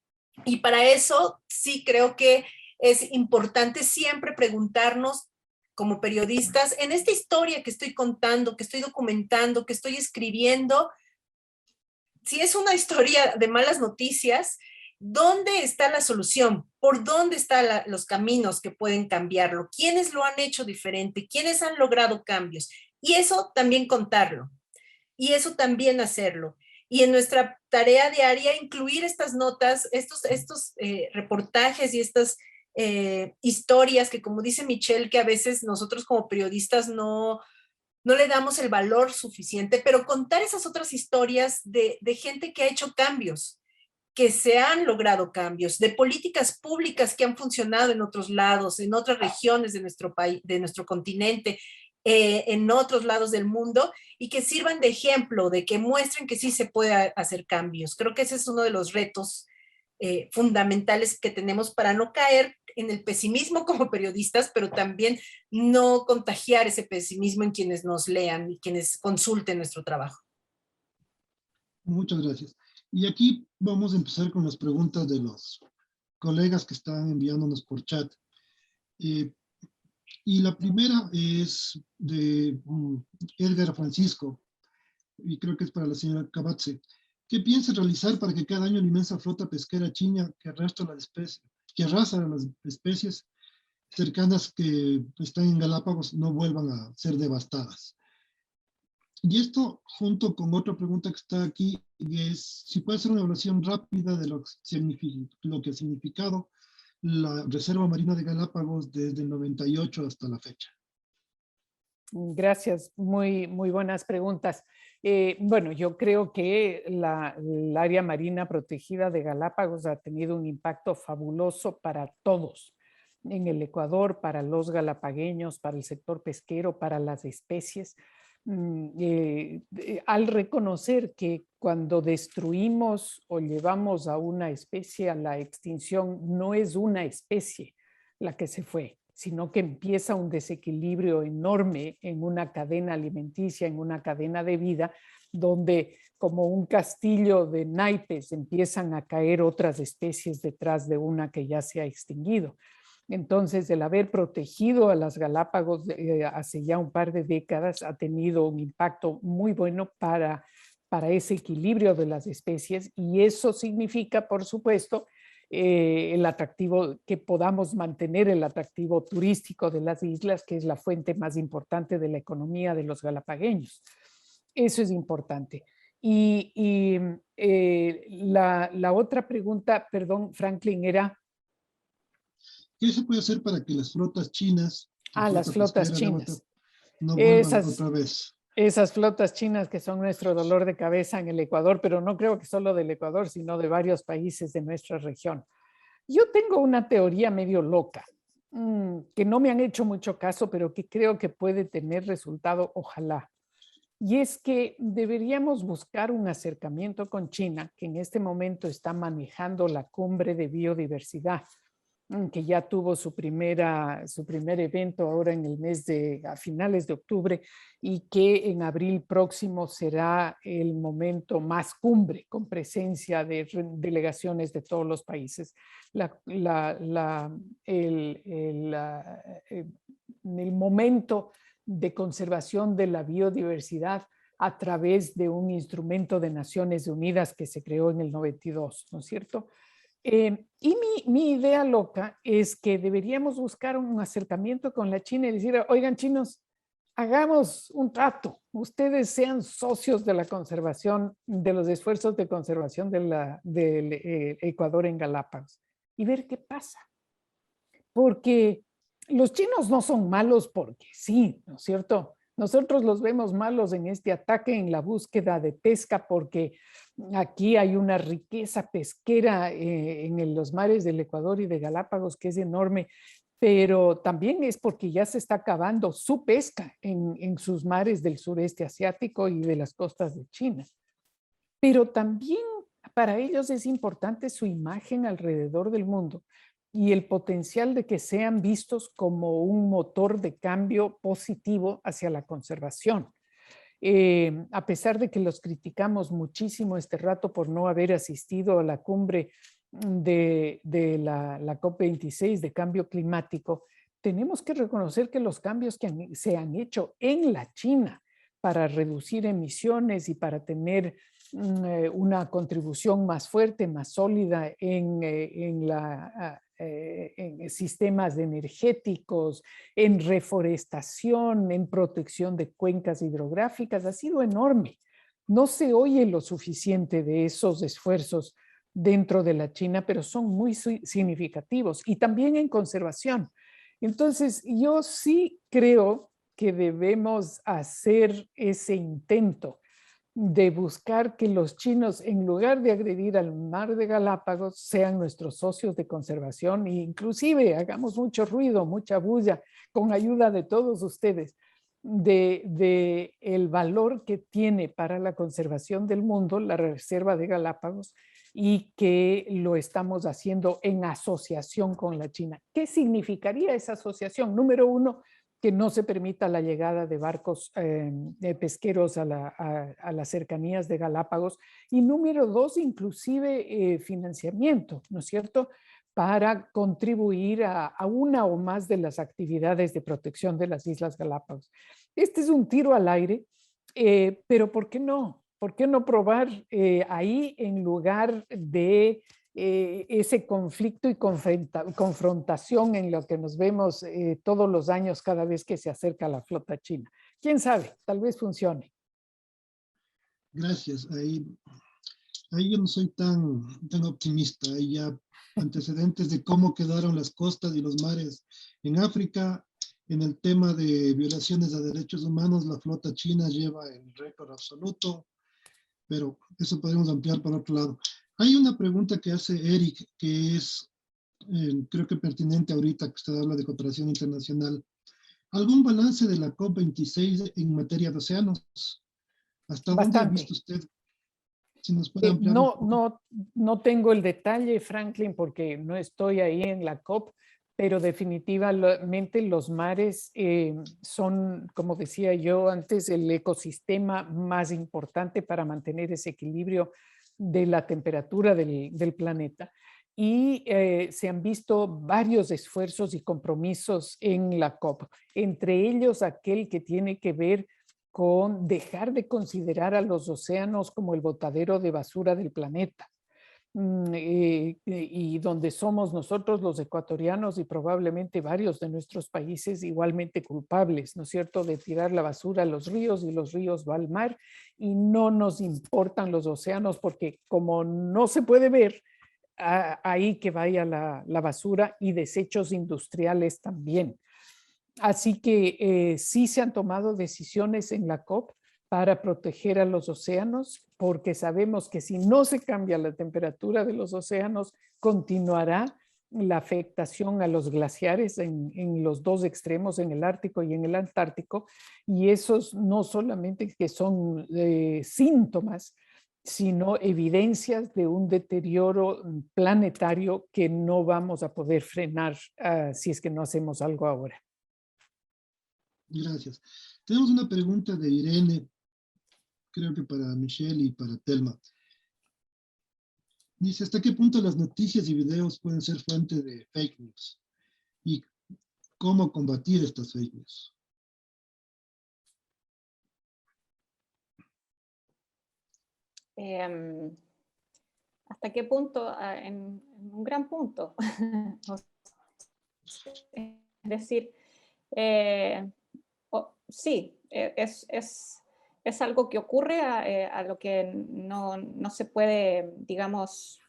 Y para eso sí creo que es importante siempre preguntarnos como periodistas, en esta historia que estoy contando, que estoy documentando, que estoy escribiendo, si es una historia de malas noticias, ¿dónde está la solución? ¿Por dónde están los caminos que pueden cambiarlo? ¿Quiénes lo han hecho diferente? ¿Quiénes han logrado cambios? Y eso también contarlo. Y eso también hacerlo. Y en nuestra tarea diaria incluir estas notas, estos reportajes y estas historias que, como dice Michelle, que a veces nosotros como periodistas no le damos el valor suficiente, pero contar esas otras historias de gente que ha hecho cambios, que se han logrado cambios, de políticas públicas que han funcionado en otros lados, en otras regiones de nuestro país, de nuestro continente, en otros lados del mundo, y que sirvan de ejemplo, de que muestren que sí se puede hacer cambios. Creo que ese es uno de los retos fundamentales que tenemos para no caer en el pesimismo como periodistas, pero también no contagiar ese pesimismo en quienes nos lean y quienes consulten nuestro trabajo. Muchas gracias. Y aquí vamos a empezar con las preguntas de los colegas que están enviándonos por chat. Y la primera es de Edgar Francisco, y creo que es para la señora Cabatze. ¿Qué piensa realizar para que cada año la inmensa flota pesquera china que arrastra a las especies cercanas que están en Galápagos no vuelvan a ser devastadas? Y esto, junto con otra pregunta que está aquí, es si puede hacer una evaluación rápida de lo que ha significado la Reserva Marina de Galápagos desde el 98 hasta la fecha. Gracias, muy buenas preguntas. Bueno, yo creo que el área marina protegida de Galápagos ha tenido un impacto fabuloso para todos en el Ecuador, para los galapagueños, para el sector pesquero, para las especies. Al reconocer que cuando destruimos o llevamos a una especie a la extinción, no es una especie la que se fue, sino que empieza un desequilibrio enorme en una cadena alimenticia, en una cadena de vida, donde como un castillo de naipes empiezan a caer otras especies detrás de una que ya se ha extinguido. Entonces, el haber protegido a las Galápagos hace ya un par de décadas ha tenido un impacto muy bueno para ese equilibrio de las especies, y eso significa, por supuesto, el atractivo, que podamos mantener el atractivo turístico de las islas, que es la fuente más importante de la economía de los galapagueños. Eso es importante. La otra pregunta, perdón, Franklin, era... ¿Qué se puede hacer para que las flotas chinas, las flotas chinas, no vuelvan otra vez? Esas flotas chinas que son nuestro dolor de cabeza en el Ecuador, pero no creo que solo del Ecuador, sino de varios países de nuestra región. Yo tengo una teoría medio loca, que no me han hecho mucho caso, pero que creo que puede tener resultado, ojalá. Y es que deberíamos buscar un acercamiento con China, que en este momento está manejando la cumbre de biodiversidad, que ya tuvo su primer evento ahora en el mes a finales de octubre, y que en abril próximo será el momento más cumbre, con presencia de delegaciones de todos los países. El momento de conservación de la biodiversidad a través de un instrumento de Naciones Unidas que se creó en el 92, ¿no es cierto? Y mi idea loca es que deberíamos buscar un acercamiento con la China y decir, oigan, chinos, hagamos un trato. Ustedes sean socios de la conservación, de los esfuerzos de conservación del Ecuador en Galápagos, y ver qué pasa. Porque los chinos no son malos porque sí, ¿no es cierto? Nosotros los vemos malos en este ataque en la búsqueda de pesca, porque aquí hay una riqueza pesquera en los mares del Ecuador y de Galápagos que es enorme, pero también es porque ya se está acabando su pesca en sus mares del sureste asiático y de las costas de China. Pero también para ellos es importante su imagen alrededor del mundo y el potencial de que sean vistos como un motor de cambio positivo hacia la conservación. A pesar de que los criticamos muchísimo este rato por no haber asistido a la cumbre de la COP26 de cambio climático, tenemos que reconocer que los cambios que se han hecho en la China para reducir emisiones y para tener una contribución más fuerte, más sólida en sistemas energéticos, en reforestación, en protección de cuencas hidrográficas, ha sido enorme. No se oye lo suficiente de esos esfuerzos dentro de la China, pero son muy significativos, y también en conservación. Entonces, yo sí creo que debemos hacer ese intento de buscar que los chinos, en lugar de agredir al mar de Galápagos, sean nuestros socios de conservación, e inclusive hagamos mucho ruido, mucha bulla, con ayuda de todos ustedes, de el valor que tiene para la conservación del mundo la reserva de Galápagos, y que lo estamos haciendo en asociación con la China. ¿Qué significaría esa asociación? Número uno, que no se permita la llegada de barcos pesqueros a las cercanías de Galápagos. Y número dos, inclusive financiamiento, ¿no es cierto?, para contribuir a una o más de las actividades de protección de las Islas Galápagos. Este es un tiro al aire, pero ¿por qué no? ¿Por qué no probar ahí en lugar de ese conflicto y confrontación en lo que nos vemos todos los años cada vez que se acerca la flota china? ¿Quién sabe? Tal vez funcione. Gracias. Ahí yo no soy tan optimista. Hay ya antecedentes de cómo quedaron las costas y los mares en África, En el tema de violaciones a derechos humanos, la flota china lleva el récord absoluto, pero eso podemos ampliar para otro lado. Hay una pregunta que hace Eric, que es, creo que pertinente ahorita que usted habla de cooperación internacional. ¿Algún balance de la COP26 en materia de océanos? ¿Hasta dónde ha visto usted? Si nos puede ampliar un poco. No tengo el detalle, Franklin, porque no estoy ahí en la COP, pero definitivamente los mares son, como decía yo antes, el ecosistema más importante para mantener ese equilibrio de la temperatura del planeta. Y se han visto varios esfuerzos y compromisos en la COP, entre ellos aquel que tiene que ver con dejar de considerar a los océanos como el botadero de basura del planeta. Y donde somos nosotros los ecuatorianos y probablemente varios de nuestros países igualmente culpables, ¿no es cierto?, de tirar la basura a los ríos y los ríos va al mar y no nos importan los océanos porque como no se puede ver, ahí que vaya la basura y desechos industriales también. Así que sí se han tomado decisiones en la COP para proteger a los océanos, porque sabemos que si no se cambia la temperatura de los océanos, continuará la afectación a los glaciares en los dos extremos, en el Ártico y en el Antártico, y esos no solamente que son síntomas, sino evidencias de un deterioro planetario que no vamos a poder frenar si es que no hacemos algo ahora. Gracias. Tenemos una pregunta de Irene, creo que para Michelle y para Telma. Dice, ¿hasta qué punto las noticias y videos pueden ser fuente de fake news? ¿Y cómo combatir estas fake news? ¿Hasta qué punto? En un gran punto. Es decir, sí, es algo que ocurre a lo que no se puede, digamos,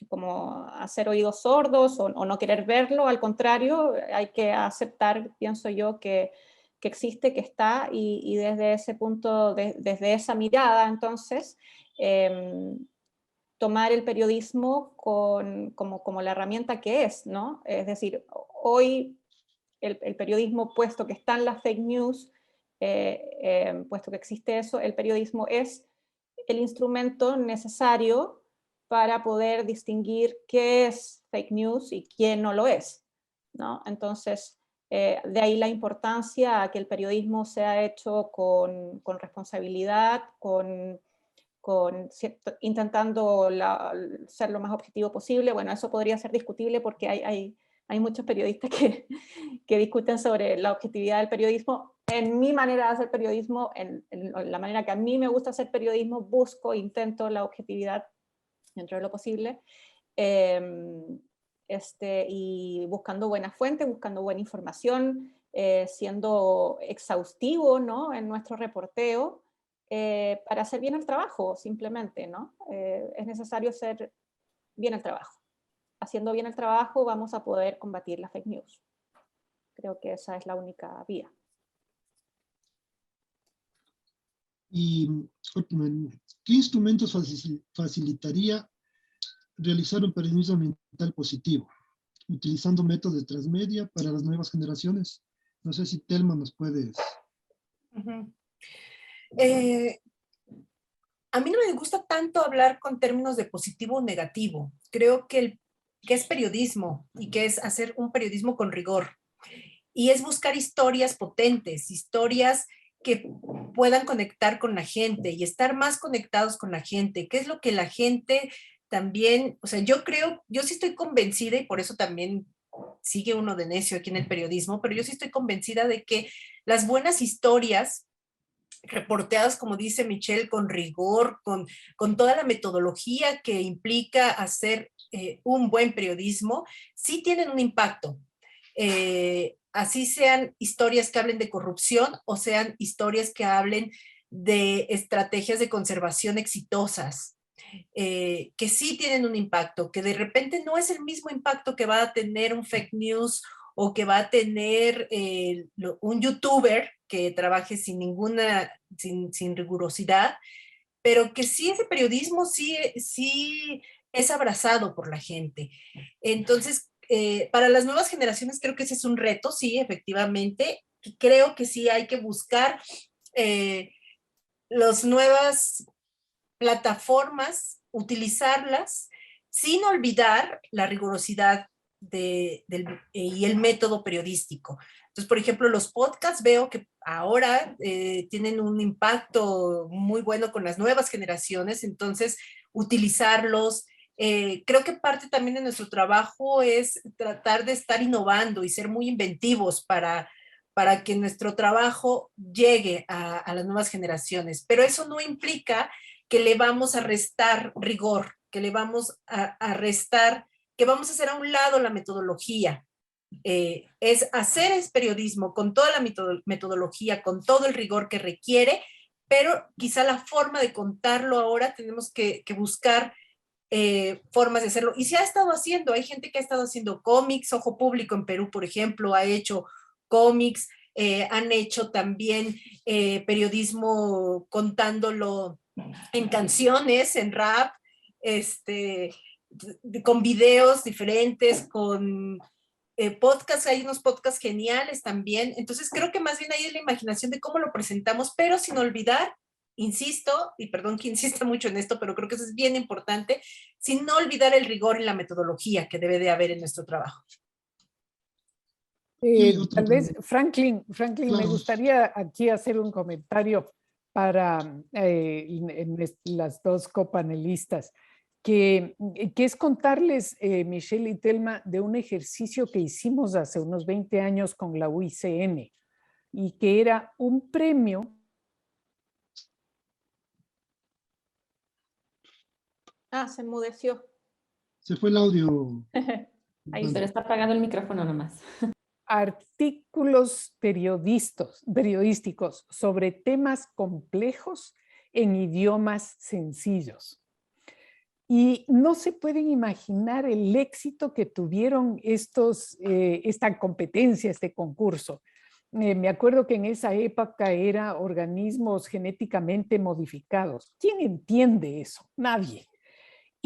como hacer oídos sordos o no querer verlo. Al contrario, hay que aceptar, pienso yo, que existe, que está, y desde ese punto, desde esa mirada, entonces, tomar el periodismo como la herramienta que es, ¿no? Es decir, hoy el periodismo, puesto que están las fake news, puesto que existe eso, el periodismo es el instrumento necesario para poder distinguir qué es fake news y quién no lo es, ¿no? Entonces, de ahí la importancia a que el periodismo sea hecho con responsabilidad, intentando ser lo más objetivo posible. Bueno, eso podría ser discutible porque hay muchos periodistas que discuten sobre la objetividad del periodismo. En mi manera de hacer periodismo, en la manera que a mí me gusta hacer periodismo, intento la objetividad dentro de lo posible, y buscando buenas fuentes, buscando buena información, siendo exhaustivo, ¿no?, en nuestro reporteo, para hacer bien el trabajo, simplemente, ¿no? Es necesario hacer bien el trabajo. Haciendo bien el trabajo vamos a poder combatir las fake news. Creo que esa es la única vía. ¿Y qué instrumentos facilitaría realizar un periodismo ambiental positivo, utilizando métodos de transmedia para las nuevas generaciones? No sé si Telma nos puedes... A mí no me gusta tanto hablar con términos de positivo o negativo. Creo que es periodismo y que es hacer un periodismo con rigor. Y es buscar historias potentes, historias que puedan conectar con la gente y estar más conectados con la gente. ¿Qué es lo que la gente también, o sea, yo sí estoy convencida, y por eso también sigue uno de necio aquí en el periodismo, pero yo sí estoy convencida de que las buenas historias reporteadas, como dice Michelle, con rigor, con toda la metodología que implica hacer un buen periodismo, sí tienen un impacto. Así sean historias que hablen de corrupción o sean historias que hablen de estrategias de conservación exitosas, que sí tienen un impacto, que de repente no es el mismo impacto que va a tener un fake news o que va a tener un youtuber que trabaje sin rigurosidad, pero que sí ese periodismo sí es abrazado por la gente. Entonces, para las nuevas generaciones creo que ese es un reto, sí, efectivamente. Creo que sí hay que buscar las nuevas plataformas, utilizarlas sin olvidar la rigurosidad y el método periodístico. Entonces, por ejemplo, los podcasts veo que ahora tienen un impacto muy bueno con las nuevas generaciones, entonces utilizarlos. Creo que parte también de nuestro trabajo es tratar de estar innovando y ser muy inventivos para que nuestro trabajo llegue a las nuevas generaciones. Pero eso no implica que le vamos a restar rigor, que le vamos a restar, que vamos a hacer a un lado la metodología. Es hacer ese periodismo con toda la metodología, con todo el rigor que requiere, pero quizá la forma de contarlo ahora tenemos que buscar formas de hacerlo. Y se ha estado haciendo, hay gente que ha estado haciendo cómics, Ojo Público en Perú, por ejemplo, ha hecho cómics, han hecho también periodismo contándolo en canciones, en rap, con videos diferentes, con podcasts, hay unos podcasts geniales también. Entonces creo que más bien ahí es la imaginación de cómo lo presentamos, pero sin olvidar, insisto, y perdón que insista mucho en esto, pero creo que eso es bien importante, sin no olvidar el rigor y la metodología que debe de haber en nuestro trabajo. Tal vez, Franklin, Claro. me gustaría aquí hacer un comentario para en las dos copanelistas, que es contarles, Michelle y Telma, de un ejercicio que hicimos hace unos 20 años con la UICN y que era un premio. Se enmudeció. Se fue el audio. Ahí, pero está apagado el micrófono nomás. Artículos periodísticos sobre temas complejos en idiomas sencillos. Y no se pueden imaginar el éxito que tuvieron esta competencia, este concurso. Me acuerdo que en esa época era organismos genéticamente modificados. ¿Quién entiende eso? Nadie.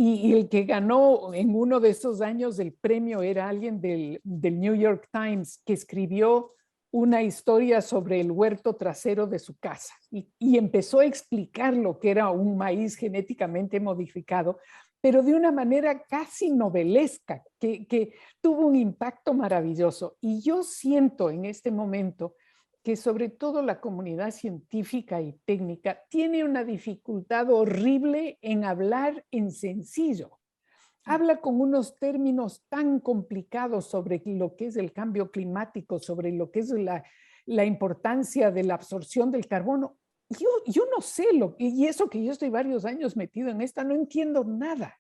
Y el que ganó en uno de esos años el premio era alguien del New York Times que escribió una historia sobre el huerto trasero de su casa y empezó a explicar lo que era un maíz genéticamente modificado, pero de una manera casi novelesca, que tuvo un impacto maravilloso. Y yo siento en este momento que sobre todo la comunidad científica y técnica tiene una dificultad horrible en hablar en sencillo. Habla con unos términos tan complicados sobre lo que es el cambio climático, sobre lo que es la importancia de la absorción del carbono. Yo no sé, y eso que yo estoy varios años metido en esta, no entiendo nada.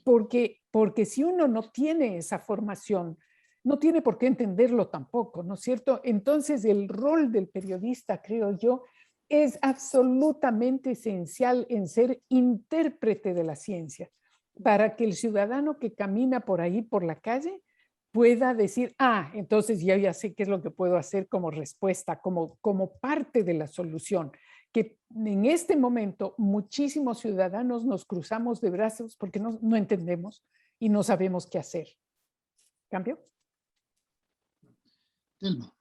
Porque si uno no tiene esa formación, no tiene por qué entenderlo tampoco, ¿no es cierto? Entonces el rol del periodista, creo yo, es absolutamente esencial en ser intérprete de la ciencia, para que el ciudadano que camina por ahí, por la calle, pueda decir, entonces ya sé qué es lo que puedo hacer como respuesta, como parte de la solución. Que en este momento muchísimos ciudadanos nos cruzamos de brazos porque no entendemos y no sabemos qué hacer. ¿Cambio? Telma.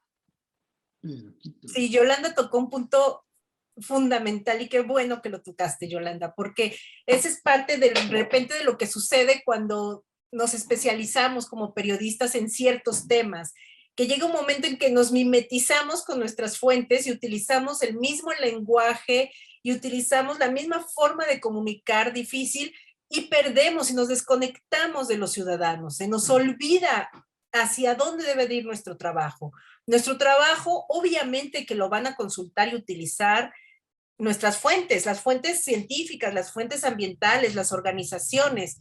Sí, Yolanda tocó un punto fundamental y qué bueno que lo tocaste, Yolanda, porque esa es parte de repente de lo que sucede cuando nos especializamos como periodistas en ciertos temas, que llega un momento en que nos mimetizamos con nuestras fuentes y utilizamos el mismo lenguaje y utilizamos la misma forma de comunicar difícil y perdemos y nos desconectamos de los ciudadanos, se nos olvida hacia dónde debe de ir nuestro trabajo. Nuestro trabajo, obviamente que lo van a consultar y utilizar nuestras fuentes, las fuentes científicas, las fuentes ambientales, las organizaciones,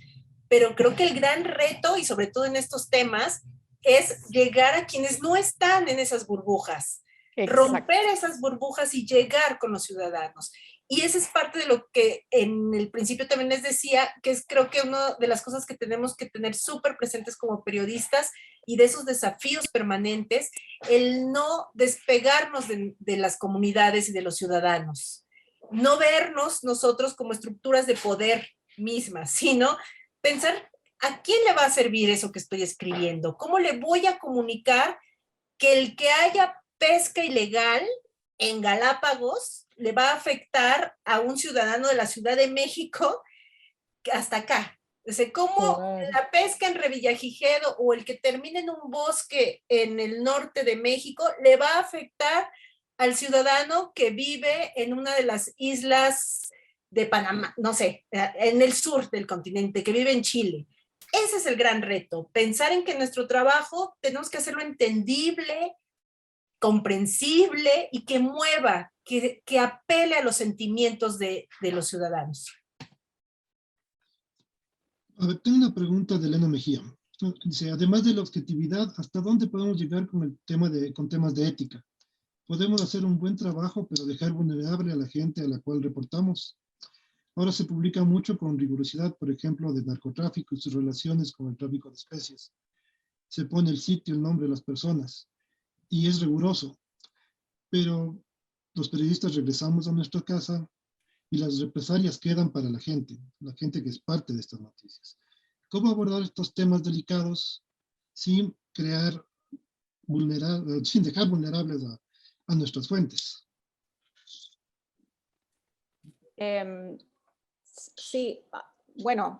pero creo que el gran reto, y sobre todo en estos temas, es llegar a quienes no están en esas burbujas, Exacto. romper esas burbujas y llegar con los ciudadanos. Y esa es parte de lo que en el principio también les decía, que es creo que una de las cosas que tenemos que tener súper presentes como periodistas y de esos desafíos permanentes, el no despegarnos de las comunidades y de los ciudadanos. No vernos nosotros como estructuras de poder mismas, sino pensar a quién le va a servir eso que estoy escribiendo, cómo le voy a comunicar que el que haya pesca ilegal en Galápagos le va a afectar a un ciudadano de la Ciudad de México hasta acá. O sea, cómo la pesca en Revillagigedo o el que termine en un bosque en el norte de México le va a afectar al ciudadano que vive en una de las islas de Panamá, no sé, en el sur del continente, que vive en Chile. Ese es el gran reto, pensar en que nuestro trabajo tenemos que hacerlo entendible, comprensible y que mueva, que apele a los sentimientos de los ciudadanos. A ver, tengo una pregunta de Elena Mejía. Dice, además de la objetividad, ¿hasta dónde podemos llegar con el tema con temas de ética? Podemos hacer un buen trabajo, pero dejar vulnerable a la gente a la cual reportamos. Ahora se publica mucho con rigurosidad, por ejemplo, de narcotráfico y sus relaciones con el tráfico de especies. Se pone el sitio, el nombre de las personas, y es riguroso. Pero los periodistas regresamos a nuestra casa y las represalias quedan para la gente que es parte de estas noticias. ¿Cómo abordar estos temas delicados sin sin dejar vulnerables a nuestras fuentes? Sí, bueno,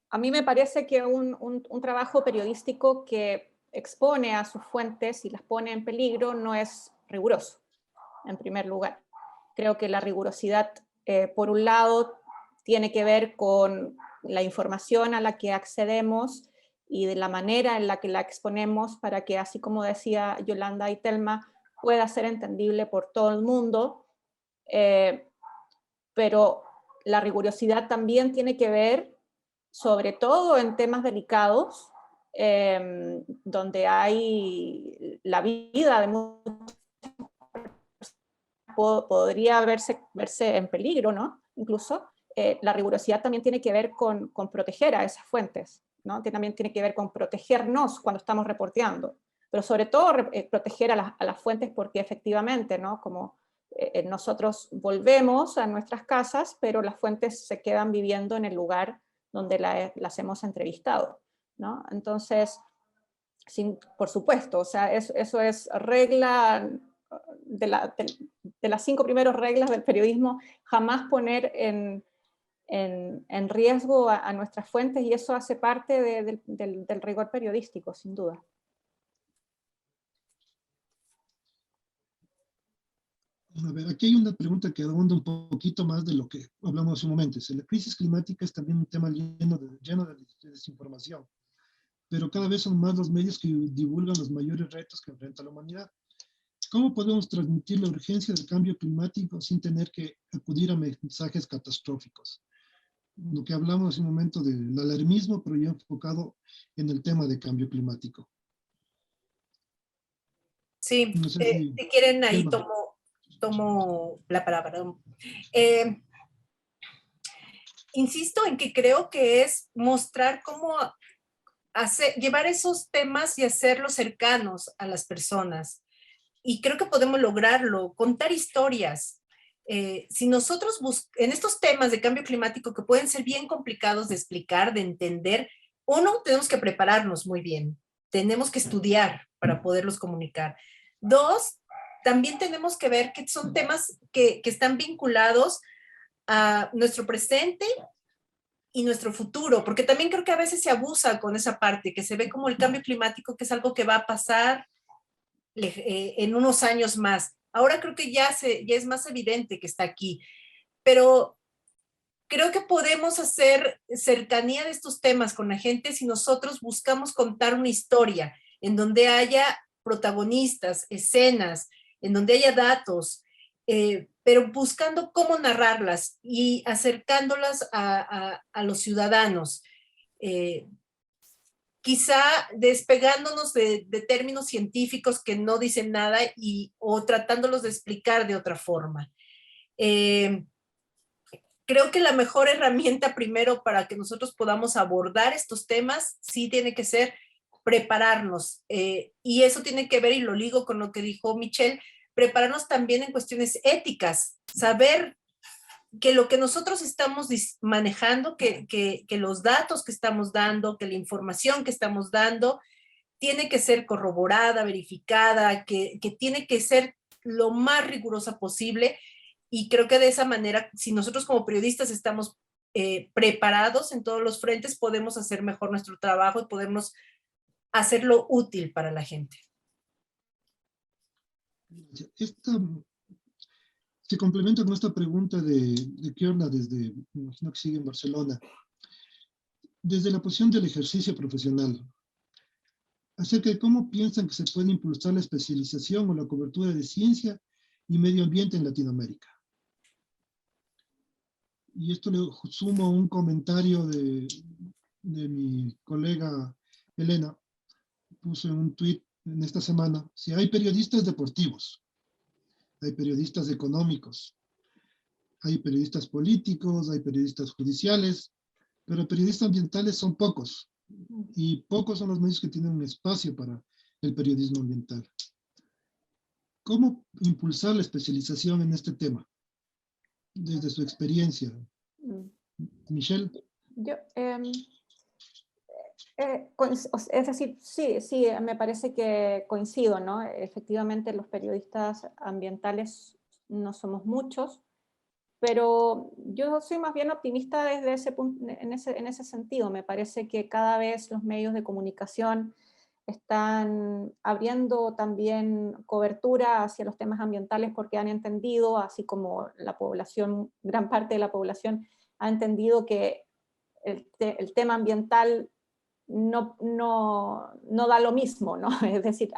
a mí me parece que un trabajo periodístico que expone a sus fuentes y las pone en peligro no es riguroso, en primer lugar. Creo que la rigurosidad, por un lado, tiene que ver con la información a la que accedemos y de la manera en la que la exponemos para que, así como decía Yolanda y Telma, pueda ser entendible por todo el mundo, pero la rigurosidad también tiene que ver, sobre todo en temas delicados, donde hay la vida de muchos podría verse en peligro, ¿no? Incluso la rigurosidad también tiene que ver con proteger a esas fuentes, ¿no? Que también tiene que ver con protegernos cuando estamos reporteando, pero sobre todo proteger a las fuentes porque efectivamente, ¿no? Como nosotros volvemos a nuestras casas, pero las fuentes se quedan viviendo en el lugar donde las hemos entrevistado, ¿no? Entonces, por supuesto, o sea, eso es regla de las 5 primeras reglas del periodismo, jamás poner en riesgo a nuestras fuentes, y eso hace parte del rigor periodístico, sin duda. A ver, aquí hay una pregunta que abunda un poquito más de lo que hablamos hace un momento. La crisis climática es también un tema lleno de desinformación, pero cada vez son más los medios que divulgan los mayores retos que enfrenta la humanidad. ¿Cómo podemos transmitir la urgencia del cambio climático sin tener que acudir a mensajes catastróficos? Lo que hablamos hace un momento del alarmismo, pero ya enfocado en el tema de cambio climático. Sí, no sé si quieren ahí tomo la palabra. Insisto en que creo que es mostrar cómo llevar esos temas y hacerlos cercanos a las personas. Y creo que podemos lograrlo, contar historias. Si nosotros en estos temas de cambio climático que pueden ser bien complicados de explicar, de entender, uno, tenemos que prepararnos muy bien, tenemos que estudiar para poderlos comunicar. Dos, también tenemos que ver que son temas que están vinculados a nuestro presente y nuestro futuro, porque también creo que a veces se abusa con esa parte, que se ve como el cambio climático, que es algo que va a pasar en unos años más. Ahora creo que ya es más evidente que está aquí, pero creo que podemos hacer cercanía de estos temas con la gente si nosotros buscamos contar una historia en donde haya protagonistas, escenas, en donde haya datos, pero buscando cómo narrarlas y acercándolas a los ciudadanos. Quizá despegándonos de términos científicos que no dicen nada o tratándolos de explicar de otra forma. creo que la mejor herramienta primero para que nosotros podamos abordar estos temas sí tiene que ser prepararnos. Y eso tiene que ver, y lo ligo con lo que dijo Michelle, prepararnos también en cuestiones éticas, saber que lo que nosotros estamos manejando, que los datos que estamos dando, que la información que estamos dando, tiene que ser corroborada, verificada, que tiene que ser lo más rigurosa posible. Y creo que de esa manera, si nosotros como periodistas estamos preparados en todos los frentes, podemos hacer mejor nuestro trabajo y podemos hacerlo útil para la gente. Esta se complementa con esta pregunta de Kiorla desde, me imagino que sigue en Barcelona, desde la posición del ejercicio profesional, acerca de cómo piensan que se puede impulsar la especialización o la cobertura de ciencia y medio ambiente en Latinoamérica. Y esto le sumo un comentario de mi colega Elena, puso en un tuit en esta semana: si hay periodistas deportivos, hay periodistas económicos, hay periodistas políticos, hay periodistas judiciales, pero periodistas ambientales son pocos, y pocos son los medios que tienen un espacio para el periodismo ambiental. ¿Cómo impulsar la especialización en este tema, desde su experiencia? Michelle. Yo, es decir, sí, me parece que coincido, ¿no? Efectivamente, los periodistas ambientales no somos muchos, pero yo soy más bien optimista desde ese punto, en ese sentido. Me parece que cada vez los medios de comunicación están abriendo también cobertura hacia los temas ambientales porque han entendido, así como la población, gran parte de la población ha entendido que el tema ambiental no da lo mismo, ¿no? Es decir,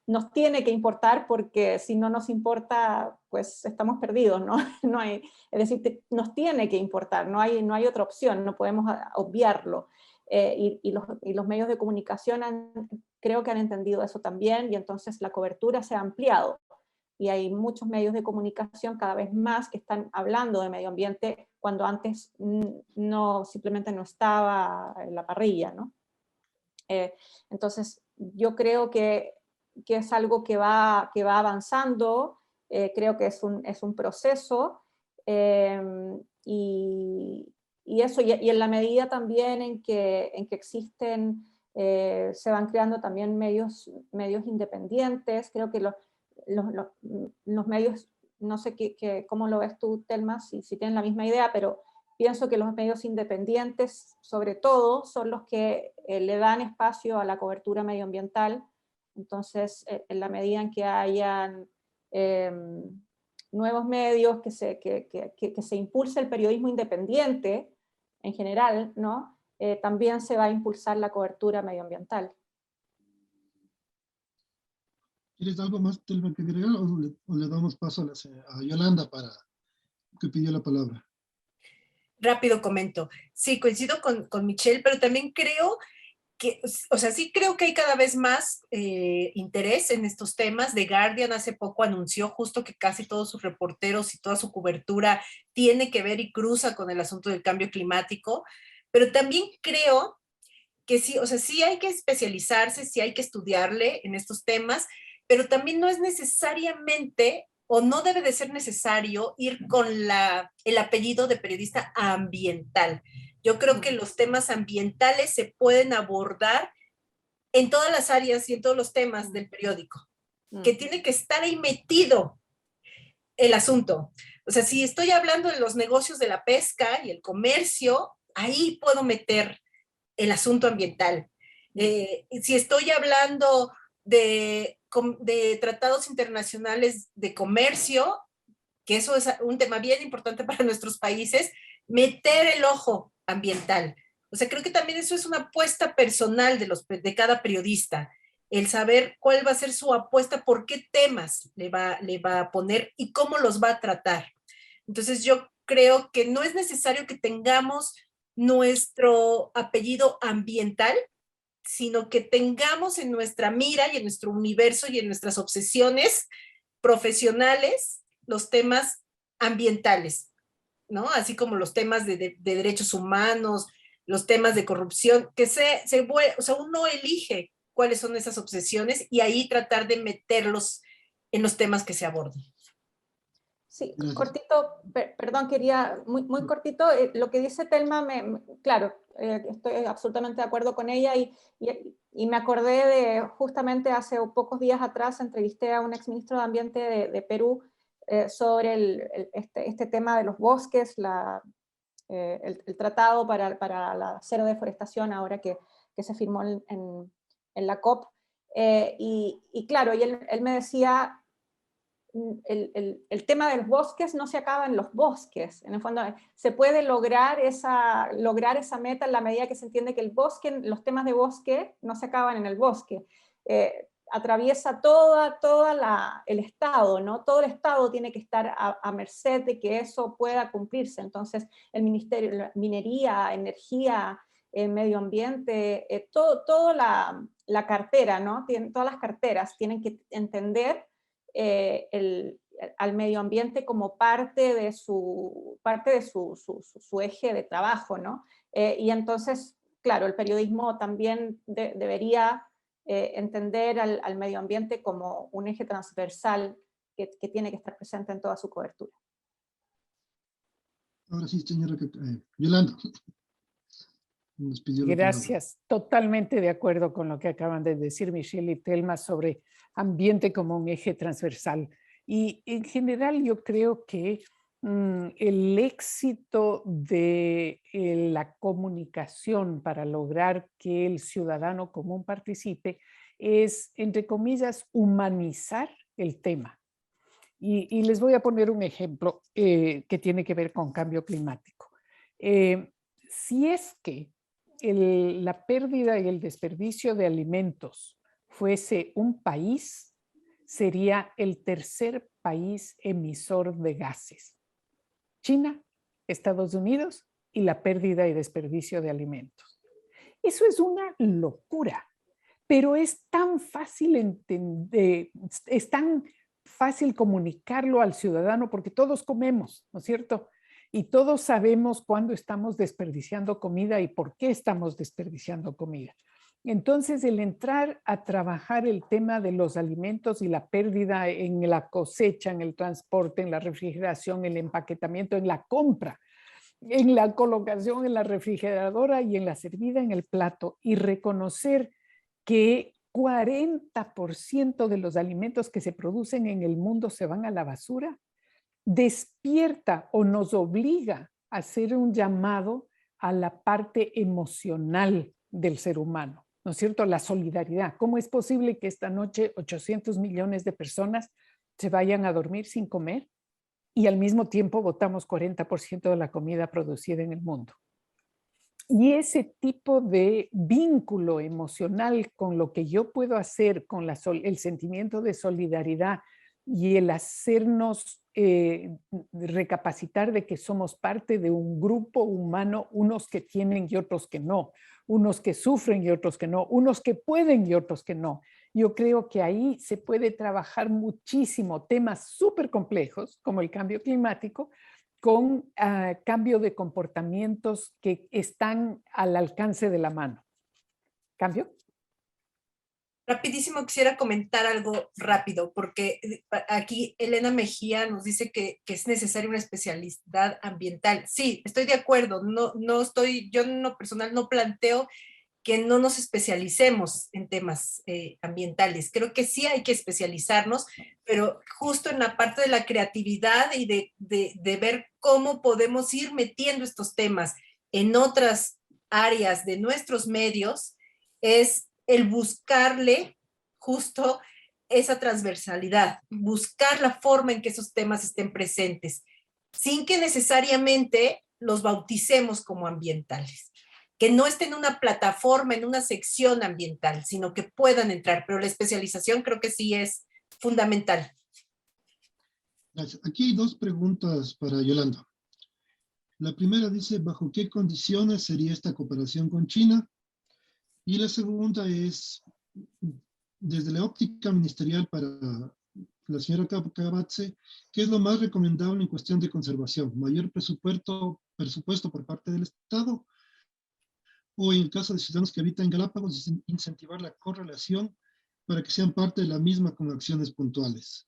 nos tiene que importar porque si no nos importa, pues estamos perdidos, ¿no? No hay, es decir, nos tiene que importar, no hay otra opción, no podemos obviarlo. Y los medios de comunicación creo que han entendido eso también, y entonces la cobertura se ha ampliado. Y hay muchos medios de comunicación cada vez más que están hablando de medio ambiente cuando antes simplemente no estaba en la parrilla, ¿no? Entonces, yo creo que es algo que va avanzando, creo que es un proceso, y eso, y en la medida también en que existen, se van creando también medios independientes. Creo que los medios, no sé cómo lo ves tú, Telma, si tienen la misma idea, pero pienso que los medios independientes, sobre todo, son los que le dan espacio a la cobertura medioambiental. Entonces, en la medida en que hayan nuevos medios, que se impulse el periodismo independiente en general, ¿no? También se va a impulsar la cobertura medioambiental. ¿Quieres algo más, Telma, que agregar, o le damos paso a Yolanda, que pidió la palabra? Rápido comento. Sí, coincido con Michelle, pero también creo que, o sea, sí creo que hay cada vez más interés en estos temas. The Guardian hace poco anunció justo que casi todos sus reporteros y toda su cobertura tiene que ver y cruza con el asunto del cambio climático, pero también creo que sí, o sea, sí hay que especializarse, sí hay que estudiarle en estos temas, pero también no es necesariamente, o no debe de ser necesario, ir con el apellido de periodista ambiental. Yo creo que los temas ambientales se pueden abordar en todas las áreas y en todos los temas del periódico, que tiene que estar ahí metido el asunto. O sea, si estoy hablando de los negocios de la pesca y el comercio, ahí puedo meter el asunto ambiental. Si estoy hablando de tratados internacionales de comercio, que eso es un tema bien importante para nuestros países, meter el ojo ambiental. O sea, creo que también eso es una apuesta personal de cada periodista, el saber cuál va a ser su apuesta, por qué temas le va a poner y cómo los va a tratar. Entonces yo creo que no es necesario que tengamos nuestro apellido ambiental, sino que tengamos en nuestra mira y en nuestro universo y en nuestras obsesiones profesionales los temas ambientales. ¿no? Así como los temas de derechos humanos, los temas de corrupción, que o sea, uno elige cuáles son esas obsesiones y ahí tratar de meterlos en los temas que se aborden. Sí, Gracias. cortito, perdón, quería, muy cortito, lo que dice Telma, claro, estoy absolutamente de acuerdo con ella y me acordé de, justamente hace pocos días atrás, entrevisté a un exministro de Ambiente de Perú sobre este tema de los bosques, el tratado para la cero deforestación ahora que se firmó en la COP. Y claro, y él me decía, el tema de los bosques no se acaba en los bosques. En el fondo, se puede lograr esa meta en la medida que se entiende que el bosque, los temas de bosque no se acaban en el bosque. Atraviesa el Estado, ¿no? Todo el Estado tiene que estar a merced de que eso pueda cumplirse. Entonces, el Ministerio, minería, energía, medio ambiente, toda la cartera, ¿no? Todas las carteras tienen que entender al medio ambiente como parte de su eje de trabajo, ¿no? Y entonces, claro, el periodismo también debería entender al medio ambiente como un eje transversal que tiene que estar presente en toda su cobertura. Ahora sí, señora Yolanda. Nos pidió la palabra. Gracias. Totalmente de acuerdo con lo que acaban de decir Michelle y Telma sobre ambiente como un eje transversal. Y en general yo creo que el éxito de la comunicación para lograr que el ciudadano común participe es, entre comillas, humanizar el tema. Y les voy a poner un ejemplo que tiene que ver con cambio climático. Si es que la pérdida y el desperdicio de alimentos fuese un país, sería el tercer país emisor de gases. China, Estados Unidos y la pérdida y desperdicio de alimentos. Eso es una locura, pero es tan fácil entender, es tan fácil comunicarlo al ciudadano porque todos comemos, ¿no es cierto? Y todos sabemos cuándo estamos desperdiciando comida y por qué estamos desperdiciando comida. Entonces, el entrar a trabajar el tema de los alimentos y la pérdida en la cosecha, en el transporte, en la refrigeración, en el empaquetamiento, en la compra, en la colocación en la refrigeradora y en la servida en el plato, y reconocer que 40% de los alimentos que se producen en el mundo se van a la basura, despierta o nos obliga a hacer un llamado a la parte emocional del ser humano, ¿no es cierto? La solidaridad. ¿Cómo es posible que esta noche 800 millones de personas se vayan a dormir sin comer y al mismo tiempo botamos 40% de la comida producida en el mundo? Y ese tipo de vínculo emocional con lo que yo puedo hacer, con el sentimiento de solidaridad y el hacernos recapacitar de que somos parte de un grupo humano, unos que tienen y otros que no, unos que sufren y otros que no, unos que pueden y otros que no. Yo creo que ahí se puede trabajar muchísimo temas súper complejos como el cambio climático, con cambio de comportamientos que están al alcance de la mano. ¿Cambio? Rapidísimo, quisiera comentar algo rápido, porque aquí Elena Mejía nos dice que es necesaria una especialidad ambiental. Sí, estoy de acuerdo, yo en lo personal no planteo que no nos especialicemos en temas ambientales. Creo que sí hay que especializarnos, pero justo en la parte de la creatividad y de ver cómo podemos ir metiendo estos temas en otras áreas de nuestros medios, es el buscarle justo esa transversalidad, buscar la forma en que esos temas estén presentes, sin que necesariamente los bauticemos como ambientales. Que no estén en una plataforma, en una sección ambiental, sino que puedan entrar, pero la especialización creo que sí es fundamental. Gracias. Aquí hay dos preguntas para Yolanda. La primera dice, ¿bajo qué condiciones sería esta cooperación con China? Y la segunda es, desde la óptica ministerial para la señora Cabatze, ¿qué es lo más recomendable en cuestión de conservación? ¿Mayor presupuesto por parte del Estado? O en el caso de ciudadanos que habitan en Galápagos, incentivar la correlación para que sean parte de la misma con acciones puntuales.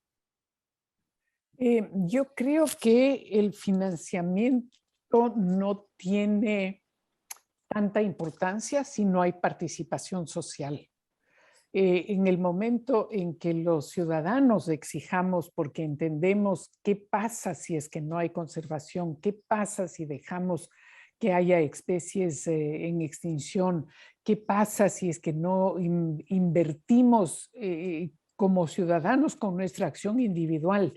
Yo creo que el financiamiento no tiene tanta importancia si no hay participación social. En el momento en que los ciudadanos exijamos, porque entendemos qué pasa si es que no hay conservación, qué pasa si dejamos que haya especies en extinción, qué pasa si es que no invertimos como ciudadanos con nuestra acción individual.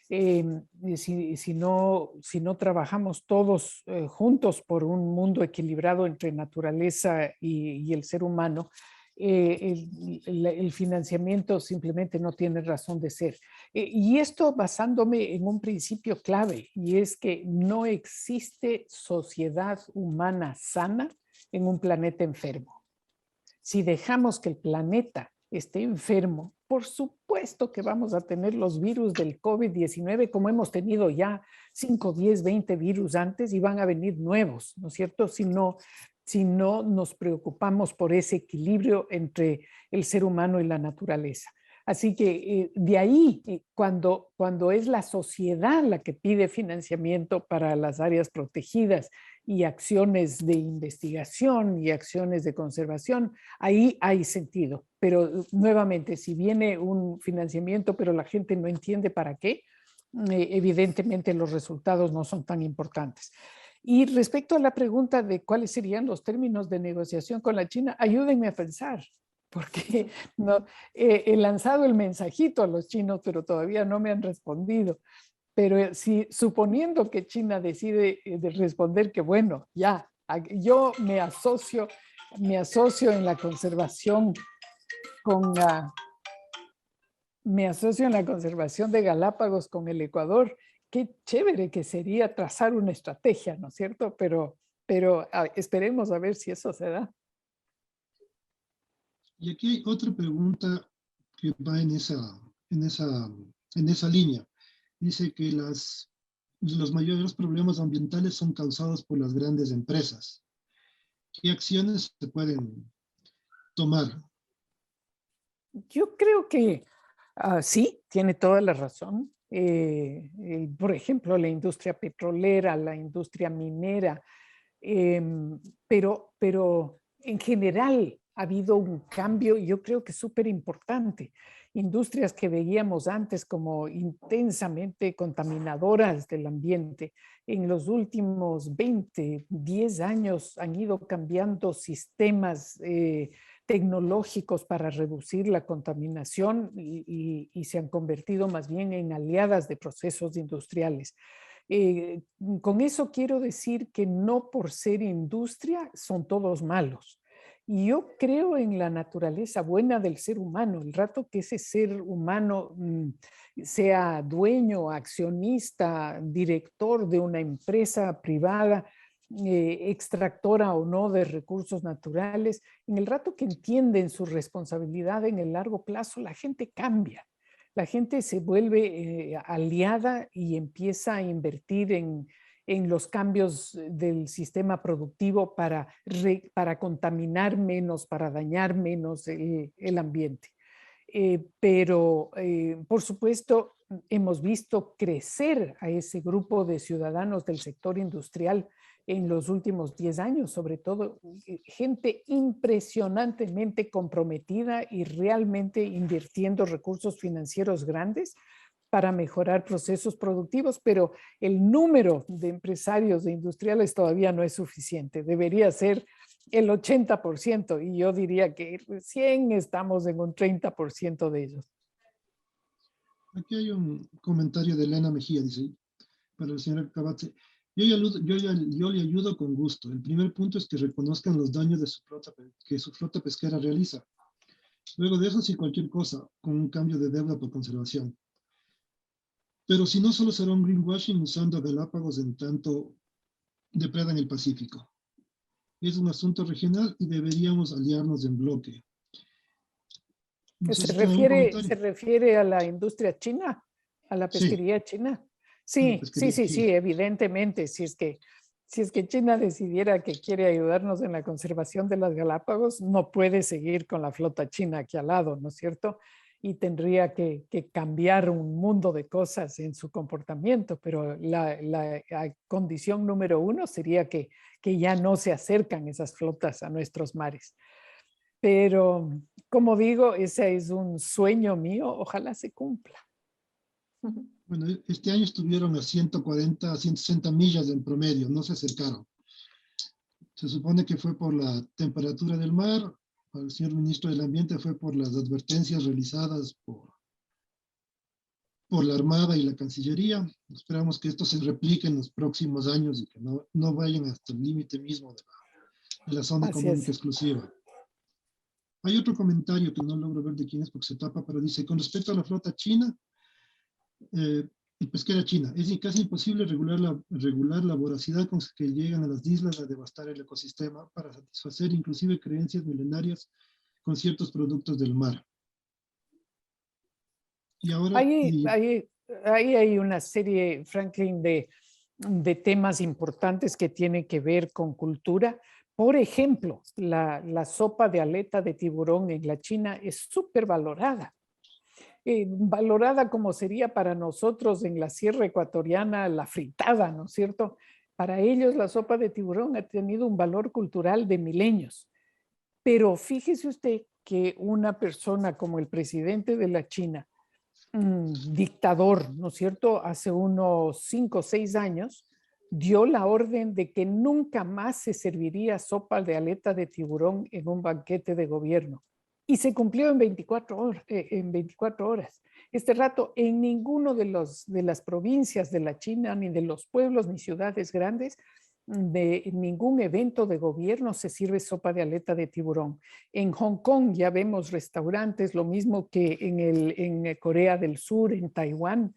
Si no trabajamos todos juntos por un mundo equilibrado entre naturaleza y el ser humano, el financiamiento simplemente no tiene razón de ser. Y esto basándome en un principio clave, y es que no existe sociedad humana sana en un planeta enfermo. Si dejamos que el planeta esté enfermo, por supuesto que vamos a tener los virus del COVID-19, como hemos tenido ya 5, 10, 20 virus antes, y van a venir nuevos, ¿no es cierto? Si no nos preocupamos por ese equilibrio entre el ser humano y la naturaleza. Así que de ahí, cuando es la sociedad la que pide financiamiento para las áreas protegidas y acciones de investigación y acciones de conservación, ahí hay sentido. Pero nuevamente, si viene un financiamiento, pero la gente no entiende para qué, evidentemente los resultados no son tan importantes. Y respecto a la pregunta de cuáles serían los términos de negociación con la China, ayúdenme a pensar, porque no, he lanzado el mensajito a los chinos, pero todavía no me han respondido. Pero si suponiendo que China decide de responder que bueno, ya, yo me asocio en la conservación con me asocio en la conservación de Galápagos con el Ecuador. Qué chévere que sería trazar una estrategia, ¿no es cierto? Pero esperemos a ver si eso se da. Y aquí hay otra pregunta que va en esa línea. Dice que los mayores problemas ambientales son causados por las grandes empresas. ¿Qué acciones se pueden tomar? Yo creo que sí, tiene toda la razón. Por ejemplo, la industria petrolera, la industria minera, pero en general ha habido un cambio, yo creo que súper importante. Industrias que veíamos antes como intensamente contaminadoras del ambiente, en los últimos 20, 10 años han ido cambiando sistemas tecnológicos para reducir la contaminación y se han convertido más bien en aliadas de procesos industriales. Con eso quiero decir que no por ser industria son todos malos. Y yo creo en la naturaleza buena del ser humano. El rato que ese ser humano sea dueño, accionista, director de una empresa privada, extractora o no de recursos naturales, en el rato que entienden su responsabilidad en el largo plazo, la gente cambia. La gente se vuelve aliada y empieza a invertir en los cambios del sistema productivo para contaminar menos, para dañar menos el ambiente. Pero, por supuesto, hemos visto crecer a ese grupo de ciudadanos del sector industrial en los últimos 10 años, sobre todo gente impresionantemente comprometida y realmente invirtiendo recursos financieros grandes para mejorar procesos productivos, pero el número de empresarios de industriales todavía no es suficiente. Debería ser el 80% y yo diría que recién estamos en un 30% de ellos. Aquí hay un comentario de Elena Mejía, dice, para el señor Cabatze. Yo le ayudo con gusto. El primer punto es que reconozcan los daños de que su flota pesquera realiza. Luego de eso, sí, cualquier cosa, con un cambio de deuda por conservación. Pero si no, solo será un greenwashing usando a Galápagos en tanto depredan el Pacífico. Es un asunto regional y deberíamos aliarnos en bloque. No sé ¿Se si tiene algún se comentario. refiere a la industria china, a la Sí, pesquería china? a la Sí, sí, pesquería sí, china. sí, evidentemente, si es que China decidiera que quiere ayudarnos en la conservación de las Galápagos, no puede seguir con la flota china aquí al lado, ¿no es cierto? Y tendría que cambiar un mundo de cosas en su comportamiento, pero la condición número uno sería que ya no se acercan esas flotas a nuestros mares. Pero, como digo, ese es un sueño mío, ojalá se cumpla. Bueno, este año estuvieron a 140, a 160 millas en promedio, no se acercaron. Se supone que fue por la temperatura del mar, al señor ministro del Ambiente fue por las advertencias realizadas por la Armada y la Cancillería. Esperamos que esto se replique en los próximos años y que no vayan hasta el límite mismo de la zona Así económica es. exclusiva. Hay otro comentario que no logro ver de quién es porque se tapa, pero dice, con respecto a la flota china y pesquera china, es casi imposible regular la voracidad con que llegan a las islas a devastar el ecosistema para satisfacer inclusive creencias milenarias con ciertos productos del mar. Y ahora, Ahí hay una serie, Franklin, de temas importantes que tienen que ver con cultura. Por ejemplo, la sopa de aleta de tiburón en la China es súper valorada. Valorada como sería para nosotros en la sierra ecuatoriana la fritada, ¿no es cierto? Para ellos la sopa de tiburón ha tenido un valor cultural de milenios. Pero fíjese usted que una persona como el presidente de la China, dictador, ¿no es cierto? Hace unos 5 o 6 años, dio la orden de que nunca más se serviría sopa de aleta de tiburón en un banquete de gobierno. Y se cumplió en 24 horas. Este rato, en ninguno de las provincias de la China, ni de los pueblos, ni ciudades grandes, de ningún evento de gobierno se sirve sopa de aleta de tiburón. En Hong Kong ya vemos restaurantes, lo mismo que en Corea del Sur, en Taiwán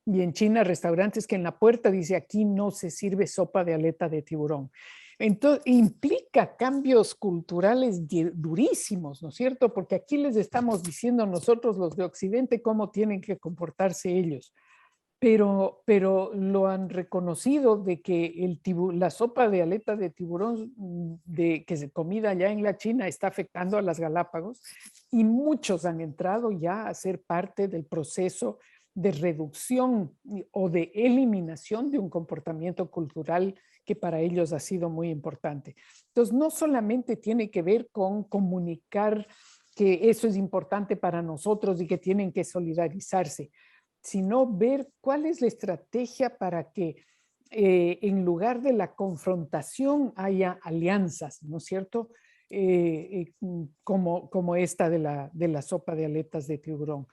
y en China, restaurantes que en la puerta dice aquí no se sirve sopa de aleta de tiburón. Entonces, implica cambios culturales durísimos, ¿no es cierto? Porque aquí les estamos diciendo a nosotros los de Occidente cómo tienen que comportarse ellos. Pero lo han reconocido de que la sopa de aleta de tiburón que se comida allá en la China está afectando a las Galápagos y muchos han entrado ya a ser parte del proceso de reducción o de eliminación de un comportamiento cultural que para ellos ha sido muy importante. Entonces, no solamente tiene que ver con comunicar que eso es importante para nosotros y que tienen que solidarizarse, sino ver cuál es la estrategia para que en lugar de la confrontación haya alianzas, ¿no es cierto? Como esta de la sopa de aletas de tiburón.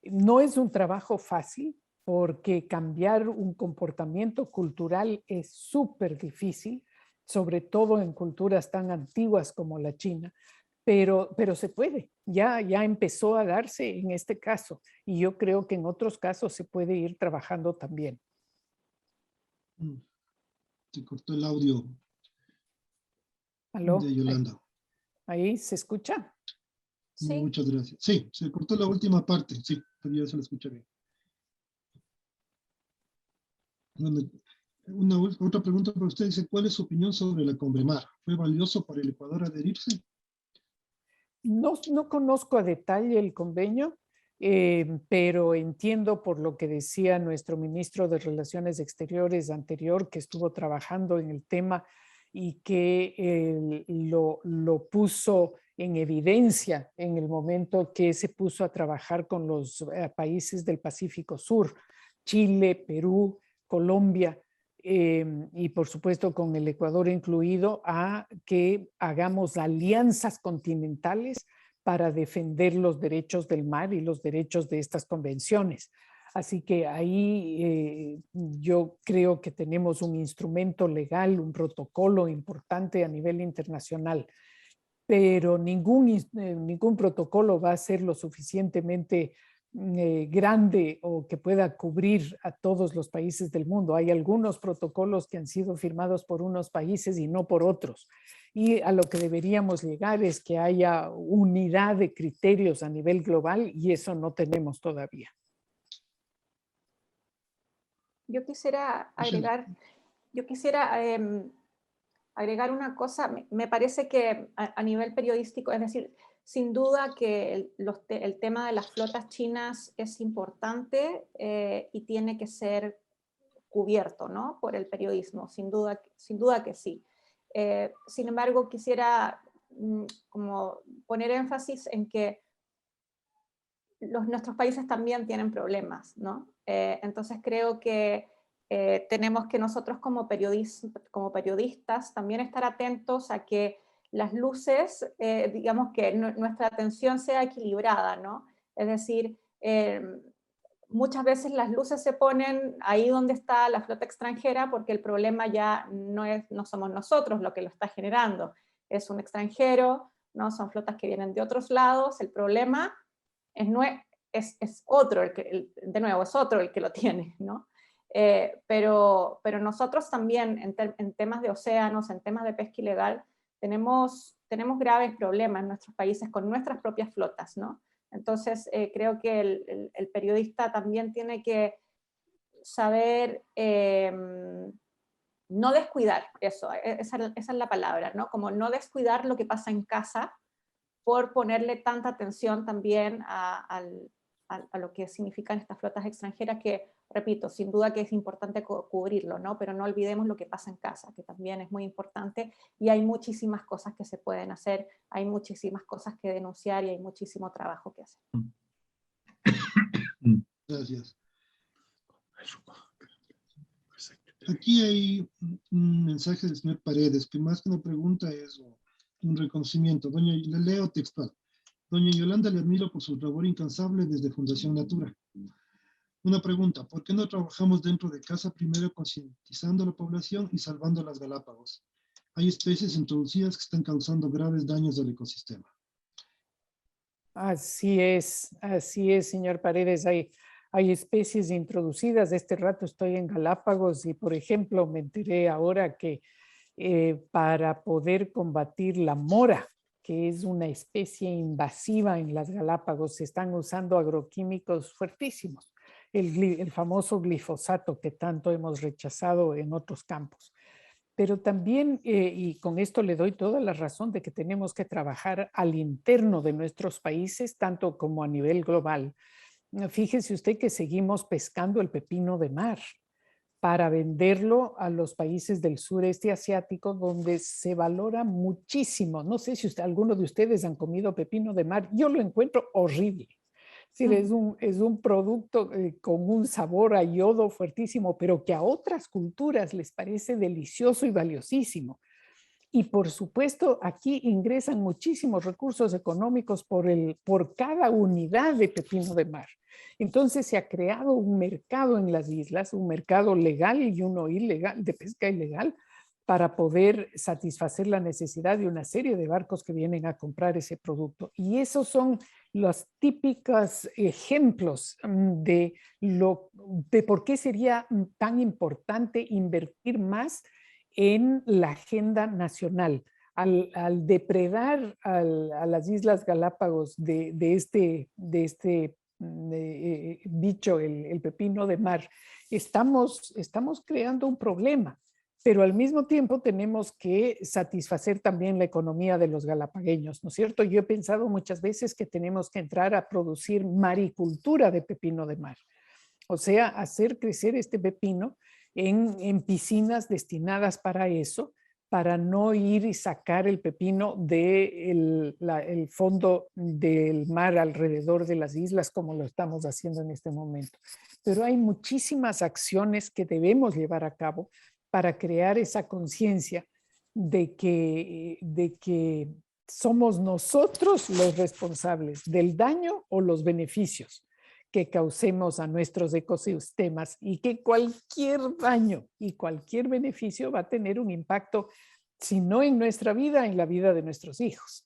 No es un trabajo fácil porque cambiar un comportamiento cultural es súper difícil, sobre todo en culturas tan antiguas como la China, pero se puede, ya empezó a darse en este caso y yo creo que en otros casos se puede ir trabajando también. se cortó el audio ¿Aló? de Yolanda. Ahí se escucha. Sí. Muchas gracias. Sí, se cortó la última parte, sí, pero ya se la escucha bien. Bueno, otra pregunta para usted dice, ¿cuál es su opinión sobre la Conbremar? ¿Fue valioso para el Ecuador adherirse? No conozco a detalle el convenio, pero entiendo por lo que decía nuestro ministro de Relaciones Exteriores anterior, que estuvo trabajando en el tema y que lo puso en evidencia en el momento que se puso a trabajar con los países del Pacífico Sur, Chile, Perú, Colombia, y por supuesto con el Ecuador incluido, a que hagamos alianzas continentales para defender los derechos del mar y los derechos de estas convenciones. Así que ahí yo creo que tenemos un instrumento legal, un protocolo importante a nivel internacional, pero ningún protocolo va a ser lo suficientemente grande o que pueda cubrir a todos los países del mundo. Hay algunos protocolos que han sido firmados por unos países y no por otros. Y a lo que deberíamos llegar es que haya unidad de criterios a nivel global y eso no tenemos todavía. Yo quisiera agregar, agregar una cosa. Me parece que a nivel periodístico, es decir, sin duda que el tema de las flotas chinas es importante y tiene que ser cubierto, ¿no?, por el periodismo, sin duda que sí. Sin embargo, quisiera como poner énfasis en que nuestros países también tienen problemas, ¿no? Entonces creo que tenemos que nosotros como periodistas también estar atentos a que las luces, digamos que nuestra atención sea equilibrada, ¿no? Es decir, muchas veces las luces se ponen ahí donde está la flota extranjera porque el problema ya no somos nosotros lo que lo está generando, es un extranjero, ¿no? Son flotas que vienen de otros lados, el problema es otro, de nuevo, es otro el que lo tiene, ¿no? Pero nosotros también en temas de océanos, en temas de pesca ilegal, tenemos graves problemas en nuestros países con nuestras propias flotas, ¿no? Entonces creo que el periodista también tiene que saber no descuidar eso, esa es la palabra, ¿no? Como no descuidar lo que pasa en casa por ponerle tanta atención también a lo que significan estas flotas extranjeras que, repito, sin duda que es importante cubrirlo, ¿no? Pero no olvidemos lo que pasa en casa, que también es muy importante y hay muchísimas cosas que se pueden hacer, hay muchísimas cosas que denunciar y hay muchísimo trabajo que hacer. Gracias. Aquí hay un mensaje del señor Paredes, que más que una pregunta es un reconocimiento. Le leo textual. Doña Yolanda, le admiro por su labor incansable desde Fundación Natura. Una pregunta, ¿por qué no trabajamos dentro de casa primero concientizando a la población y salvando las Galápagos? Hay especies introducidas que están causando graves daños al ecosistema. Así es, señor Paredes. Hay especies introducidas. Este rato estoy en Galápagos y, por ejemplo, me enteré ahora que para poder combatir la mora, que es una especie invasiva en las Galápagos, se están usando agroquímicos fuertísimos. El famoso glifosato que tanto hemos rechazado en otros campos. Pero también, y con esto le doy toda la razón de que tenemos que trabajar al interno de nuestros países, tanto como a nivel global. Fíjese usted que seguimos pescando el pepino de mar para venderlo a los países del sureste asiático, donde se valora muchísimo. No sé si alguno de ustedes han comido pepino de mar. Yo lo encuentro horrible. Es decir, es un producto con un sabor a yodo fuertísimo, pero que a otras culturas les parece delicioso y valiosísimo. Y por supuesto, aquí ingresan muchísimos recursos económicos por cada unidad de pepino de mar. Entonces se ha creado un mercado en las islas, un mercado legal y uno ilegal, de pesca ilegal, para poder satisfacer la necesidad de una serie de barcos que vienen a comprar ese producto. Y esos son los típicos ejemplos de por qué sería tan importante invertir más en la agenda nacional. Al depredar a las Islas Galápagos de este bicho, el pepino de mar, estamos creando un problema. Pero al mismo tiempo tenemos que satisfacer también la economía de los galapagueños, ¿no es cierto? Yo he pensado muchas veces que tenemos que entrar a producir maricultura de pepino de mar, o sea, hacer crecer este pepino en piscinas destinadas para eso, para no ir y sacar el pepino del fondo del mar alrededor de las islas como lo estamos haciendo en este momento. Pero hay muchísimas acciones que debemos llevar a cabo para crear esa conciencia de que somos nosotros los responsables del daño o los beneficios que causemos a nuestros ecosistemas y que cualquier daño y cualquier beneficio va a tener un impacto, si no en nuestra vida, en la vida de nuestros hijos.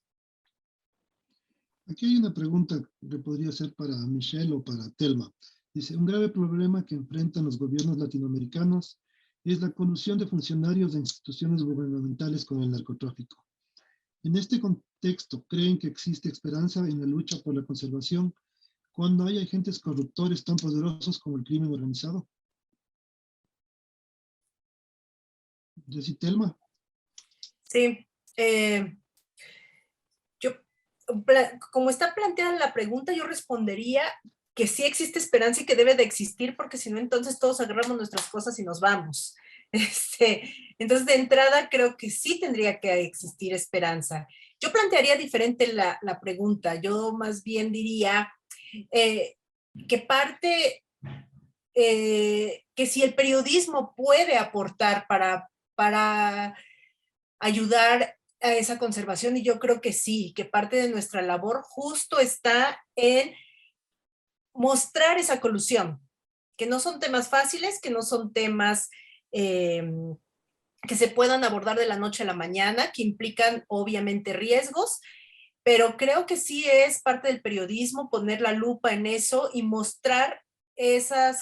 Aquí hay una pregunta que podría ser para Michelle o para Telma. Dice, un grave problema que enfrentan los gobiernos latinoamericanos es la colusión de funcionarios de instituciones gubernamentales con el narcotráfico. En este contexto, ¿creen que existe esperanza en la lucha por la conservación cuando hay agentes corruptores tan poderosos como el crimen organizado? Jessy, Telma. Sí, como está planteada la pregunta, yo respondería que sí existe esperanza y que debe de existir, porque si no, entonces todos agarramos nuestras cosas y nos vamos. Entonces, de entrada, creo que sí tendría que existir esperanza. Yo plantearía diferente la pregunta. Yo más bien diría que parte, que si el periodismo puede aportar para ayudar a esa conservación, y yo creo que sí, que parte de nuestra labor justo está en mostrar esa colusión, que no son temas fáciles, que no son temas que se puedan abordar de la noche a la mañana, que implican obviamente riesgos, pero creo que sí es parte del periodismo poner la lupa en eso y mostrar esa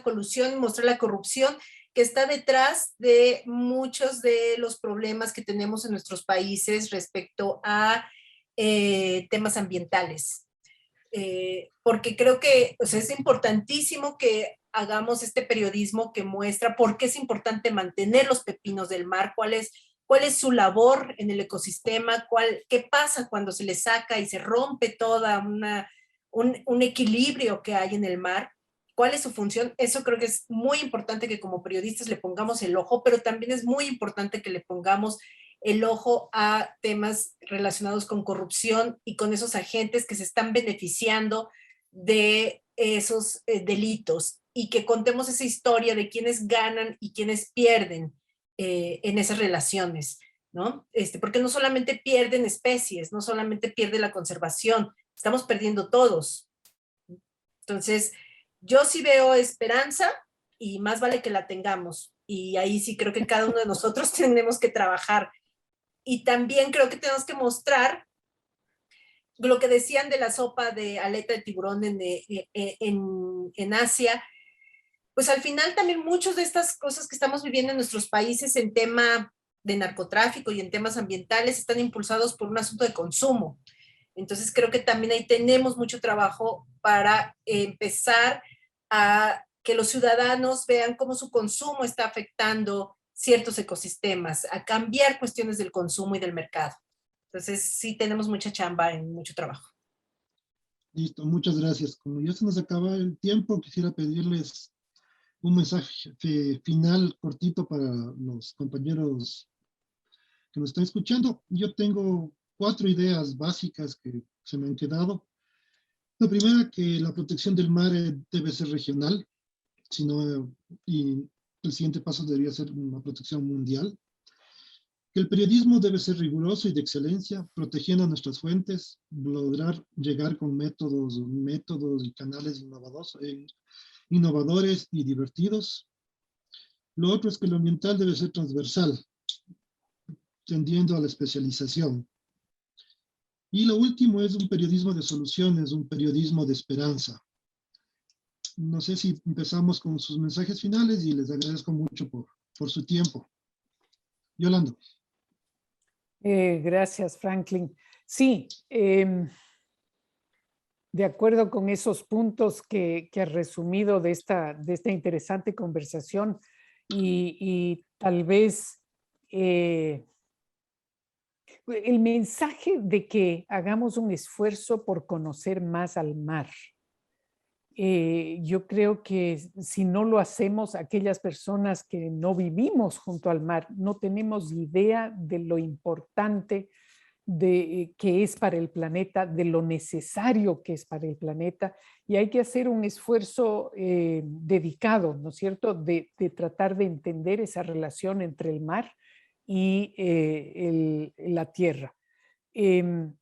colusión, mostrar la corrupción que está detrás de muchos de los problemas que tenemos en nuestros países respecto a temas ambientales. Porque creo que es importantísimo que hagamos este periodismo que muestra por qué es importante mantener los pepinos del mar, cuál es su labor en el ecosistema, qué pasa cuando se le saca y se rompe toda un equilibrio que hay en el mar, cuál es su función. Eso creo que es muy importante que como periodistas le pongamos el ojo, pero también es muy importante que le pongamos el ojo a temas relacionados con corrupción y con esos agentes que se están beneficiando de esos delitos, y que contemos esa historia de quiénes ganan y quiénes pierden en esas relaciones, ¿no? Porque no solamente pierden especies, no solamente pierde la conservación, estamos perdiendo todos. Entonces, yo sí veo esperanza y más vale que la tengamos. Y ahí sí creo que cada uno de nosotros tenemos que trabajar. Y también creo que tenemos que mostrar lo que decían de la sopa de aleta de tiburón en Asia. Pues al final también muchas de estas cosas que estamos viviendo en nuestros países en tema de narcotráfico y en temas ambientales están impulsados por un asunto de consumo. Entonces creo que también ahí tenemos mucho trabajo para empezar a que los ciudadanos vean cómo su consumo está afectando ciertos ecosistemas, a cambiar cuestiones del consumo y del mercado. Entonces sí tenemos mucha chamba y mucho trabajo. Listo, muchas gracias. Como ya se nos acaba el tiempo, quisiera pedirles un mensaje final cortito para los compañeros que nos están escuchando. Yo tengo 4 ideas básicas que se me han quedado. La primera, que la protección del mar debe ser regional, sino, y el siguiente paso debería ser una protección mundial. Que el periodismo debe ser riguroso y de excelencia, protegiendo nuestras fuentes, lograr llegar con métodos y canales innovadores y divertidos. Lo otro es que lo ambiental debe ser transversal, tendiendo a la especialización. Y lo último es un periodismo de soluciones, un periodismo de esperanza. No sé si empezamos con sus mensajes finales y les agradezco mucho por su tiempo. Yolanda. Gracias, Franklin. Sí, de acuerdo con esos puntos que has resumido de esta interesante conversación y tal vez el mensaje de que hagamos un esfuerzo por conocer más al mar. Yo creo que si no lo hacemos, aquellas personas que no vivimos junto al mar, no tenemos idea de lo importante que es para el planeta, de lo necesario que es para el planeta, y hay que hacer un esfuerzo dedicado, ¿no es cierto?, de tratar de entender esa relación entre el mar y la tierra. El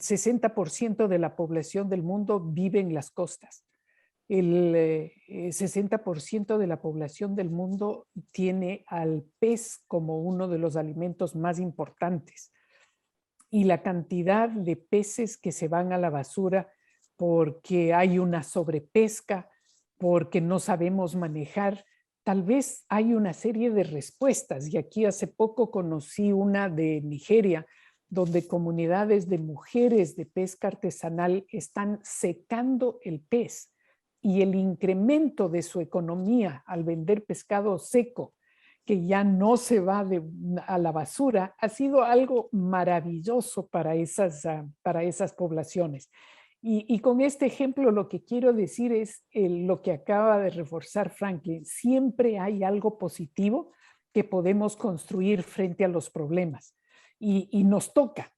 60% de la población del mundo vive en las costas. El 60% de la población del mundo tiene al pez como uno de los alimentos más importantes. y la cantidad de peces que se van a la basura porque hay una sobrepesca, porque no sabemos manejar. Tal vez hay una serie de respuestas, y aquí hace poco conocí una de Nigeria, donde comunidades de mujeres de pesca artesanal están secando el pez, y el incremento de su economía al vender pescado seco, que ya no se va a la basura, ha sido algo maravilloso para esas poblaciones. Y con este ejemplo lo que quiero decir es lo que acaba de reforzar Franklin. Siempre hay algo positivo que podemos construir frente a los problemas. Y nos toca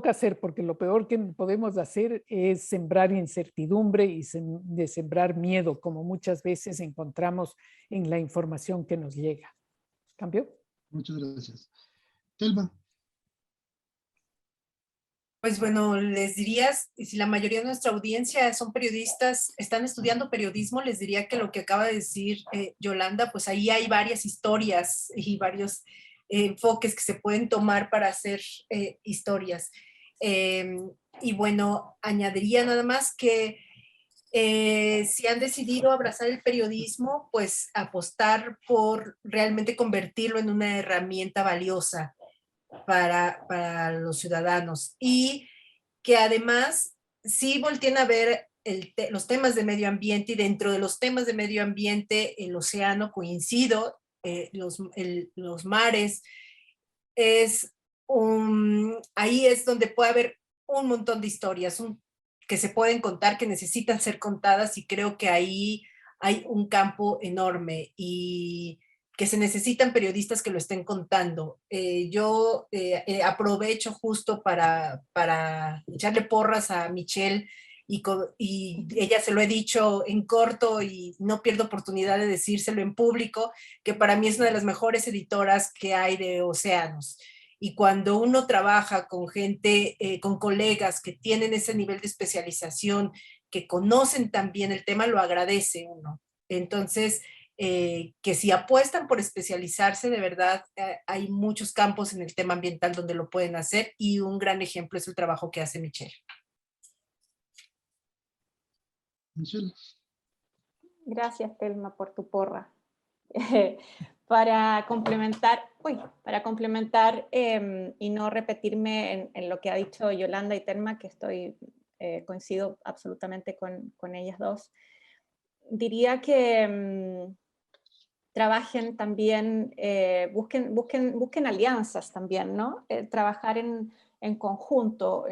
hacer, porque lo peor que podemos hacer es sembrar incertidumbre y sembrar miedo, como muchas veces encontramos en la información que nos llega. ¿Cambio? Muchas gracias. Telma. Pues bueno, les diría, si la mayoría de nuestra audiencia son periodistas, están estudiando periodismo, les diría que lo que acaba de decir Yolanda, pues ahí hay varias historias y varios enfoques que se pueden tomar para hacer historias. Y bueno, añadiría nada más que si han decidido abrazar el periodismo, pues apostar por realmente convertirlo en una herramienta valiosa para los ciudadanos, y que además sí volteen a ver los temas de medio ambiente, y dentro de los temas de medio ambiente, el océano, coincido, los mares, ahí es donde puede haber un montón de historias que se pueden contar, que necesitan ser contadas, y creo que ahí hay un campo enorme y que se necesitan periodistas que lo estén contando. Yo aprovecho justo para echarle porras a Michelle, y ella se lo he dicho en corto y no pierdo oportunidad de decírselo en público, que para mí es una de las mejores editoras que hay de océanos. Y cuando uno trabaja con gente, con colegas que tienen ese nivel de especialización, que conocen también el tema, lo agradece uno. Entonces, que si apuestan por especializarse, de verdad, hay muchos campos en el tema ambiental donde lo pueden hacer, y un gran ejemplo es el trabajo que hace Michelle. Michelle. Gracias, Telma, por tu porra. Para complementar y no repetirme en lo que ha dicho Yolanda y Telma, que coincido absolutamente con ellas dos, diría que trabajen también, busquen alianzas también, ¿no? Trabajar en conjunto.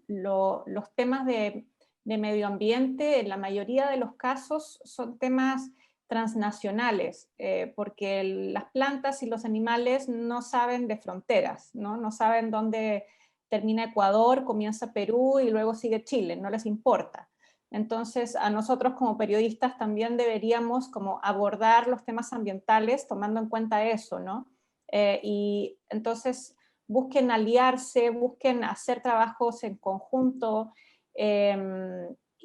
Los temas de medio ambiente, en la mayoría de los casos, son temas transnacionales, porque las plantas y los animales no saben de fronteras, ¿no? No saben dónde termina Ecuador, comienza Perú y luego sigue Chile, no les importa. Entonces, a nosotros como periodistas también deberíamos como abordar los temas ambientales tomando en cuenta eso, ¿no? Y entonces busquen aliarse, busquen hacer trabajos en conjunto,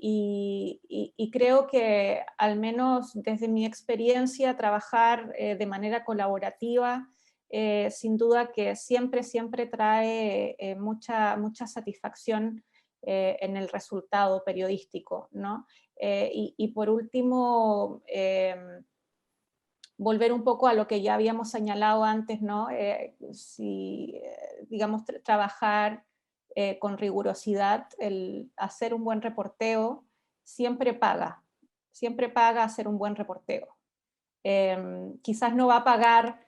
y creo que, al menos desde mi experiencia, trabajar de manera colaborativa, sin duda que siempre trae mucha satisfacción en el resultado periodístico, ¿no? Y por último, volver un poco a lo que ya habíamos señalado antes, ¿no? Digamos, trabajar con rigurosidad, el hacer un buen reporteo siempre paga hacer un buen reporteo. Quizás no va a pagar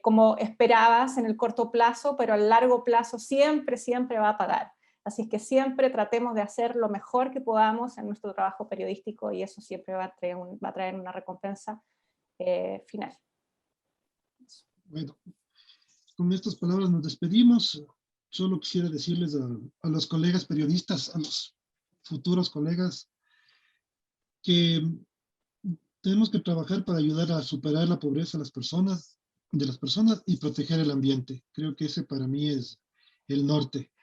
como esperabas en el corto plazo, pero a largo plazo siempre va a pagar. Así es que siempre tratemos de hacer lo mejor que podamos en nuestro trabajo periodístico, y eso siempre va a traer una recompensa final. Bueno, con estas palabras nos despedimos. Solo quisiera decirles a los colegas periodistas, a los futuros colegas, que tenemos que trabajar para ayudar a superar la pobreza de las personas y proteger el ambiente. Creo que ese para mí es el norte.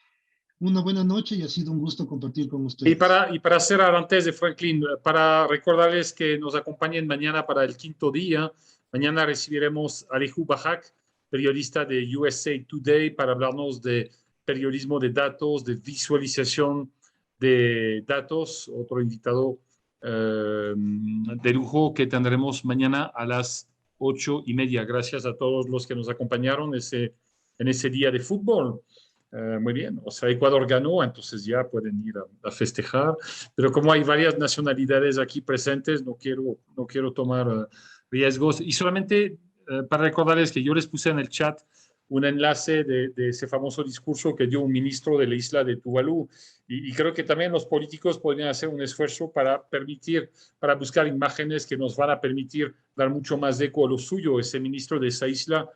Una buena noche, y ha sido un gusto compartir con ustedes. Y para cerrar, antes de Franklin, para recordarles que nos acompañen mañana para el 5º día. Mañana recibiremos a Aleju Bajak, periodista de USA Today, para hablarnos de periodismo de datos, de visualización de datos, otro invitado de lujo que tendremos mañana a las 8:30. Gracias a todos los que nos acompañaron en ese día de fútbol. Muy bien, o sea, Ecuador ganó, entonces ya pueden ir a festejar, pero como hay varias nacionalidades aquí presentes, no quiero tomar riesgos. Y solamente para recordarles que yo les puse en el chat un enlace de ese famoso discurso que dio un ministro de la isla de Tuvalu, y creo que también los políticos podrían hacer un esfuerzo para buscar imágenes que nos van a permitir dar mucho más eco a lo suyo. Ese ministro de esa isla,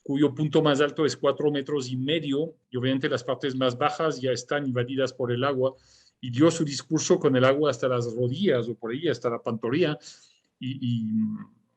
cuyo punto más alto es 4,5 metros, y obviamente las partes más bajas ya están invadidas por el agua, y dio su discurso con el agua hasta las rodillas o por ahí, hasta la pantorrilla, y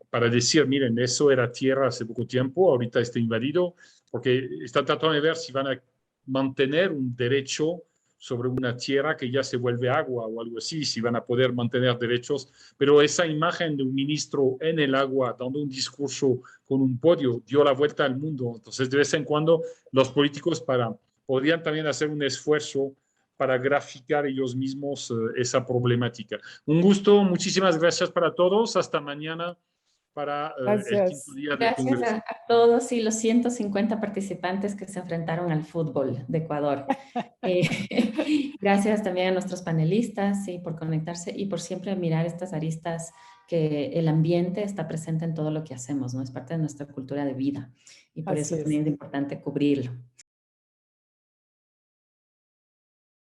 para decir, miren, eso era tierra hace poco tiempo, ahorita está invadido, porque están tratando de ver si van a mantener un derecho sobre una tierra que ya se vuelve agua o algo así, si van a poder mantener derechos. Pero esa imagen de un ministro en el agua dando un discurso con un podio dio la vuelta al mundo. Entonces, de vez en cuando, los políticos podrían también hacer un esfuerzo para graficar ellos mismos esa problemática. Un gusto, muchísimas gracias para todos. Hasta mañana para el quinto día del Congreso. Gracias a todos y los 150 participantes que se enfrentaron al fútbol de Ecuador. Gracias también a nuestros panelistas por conectarse y por siempre mirar estas aristas, que el ambiente está presente en todo lo que hacemos, ¿no? Es parte de nuestra cultura de vida y por eso también es importante cubrirlo.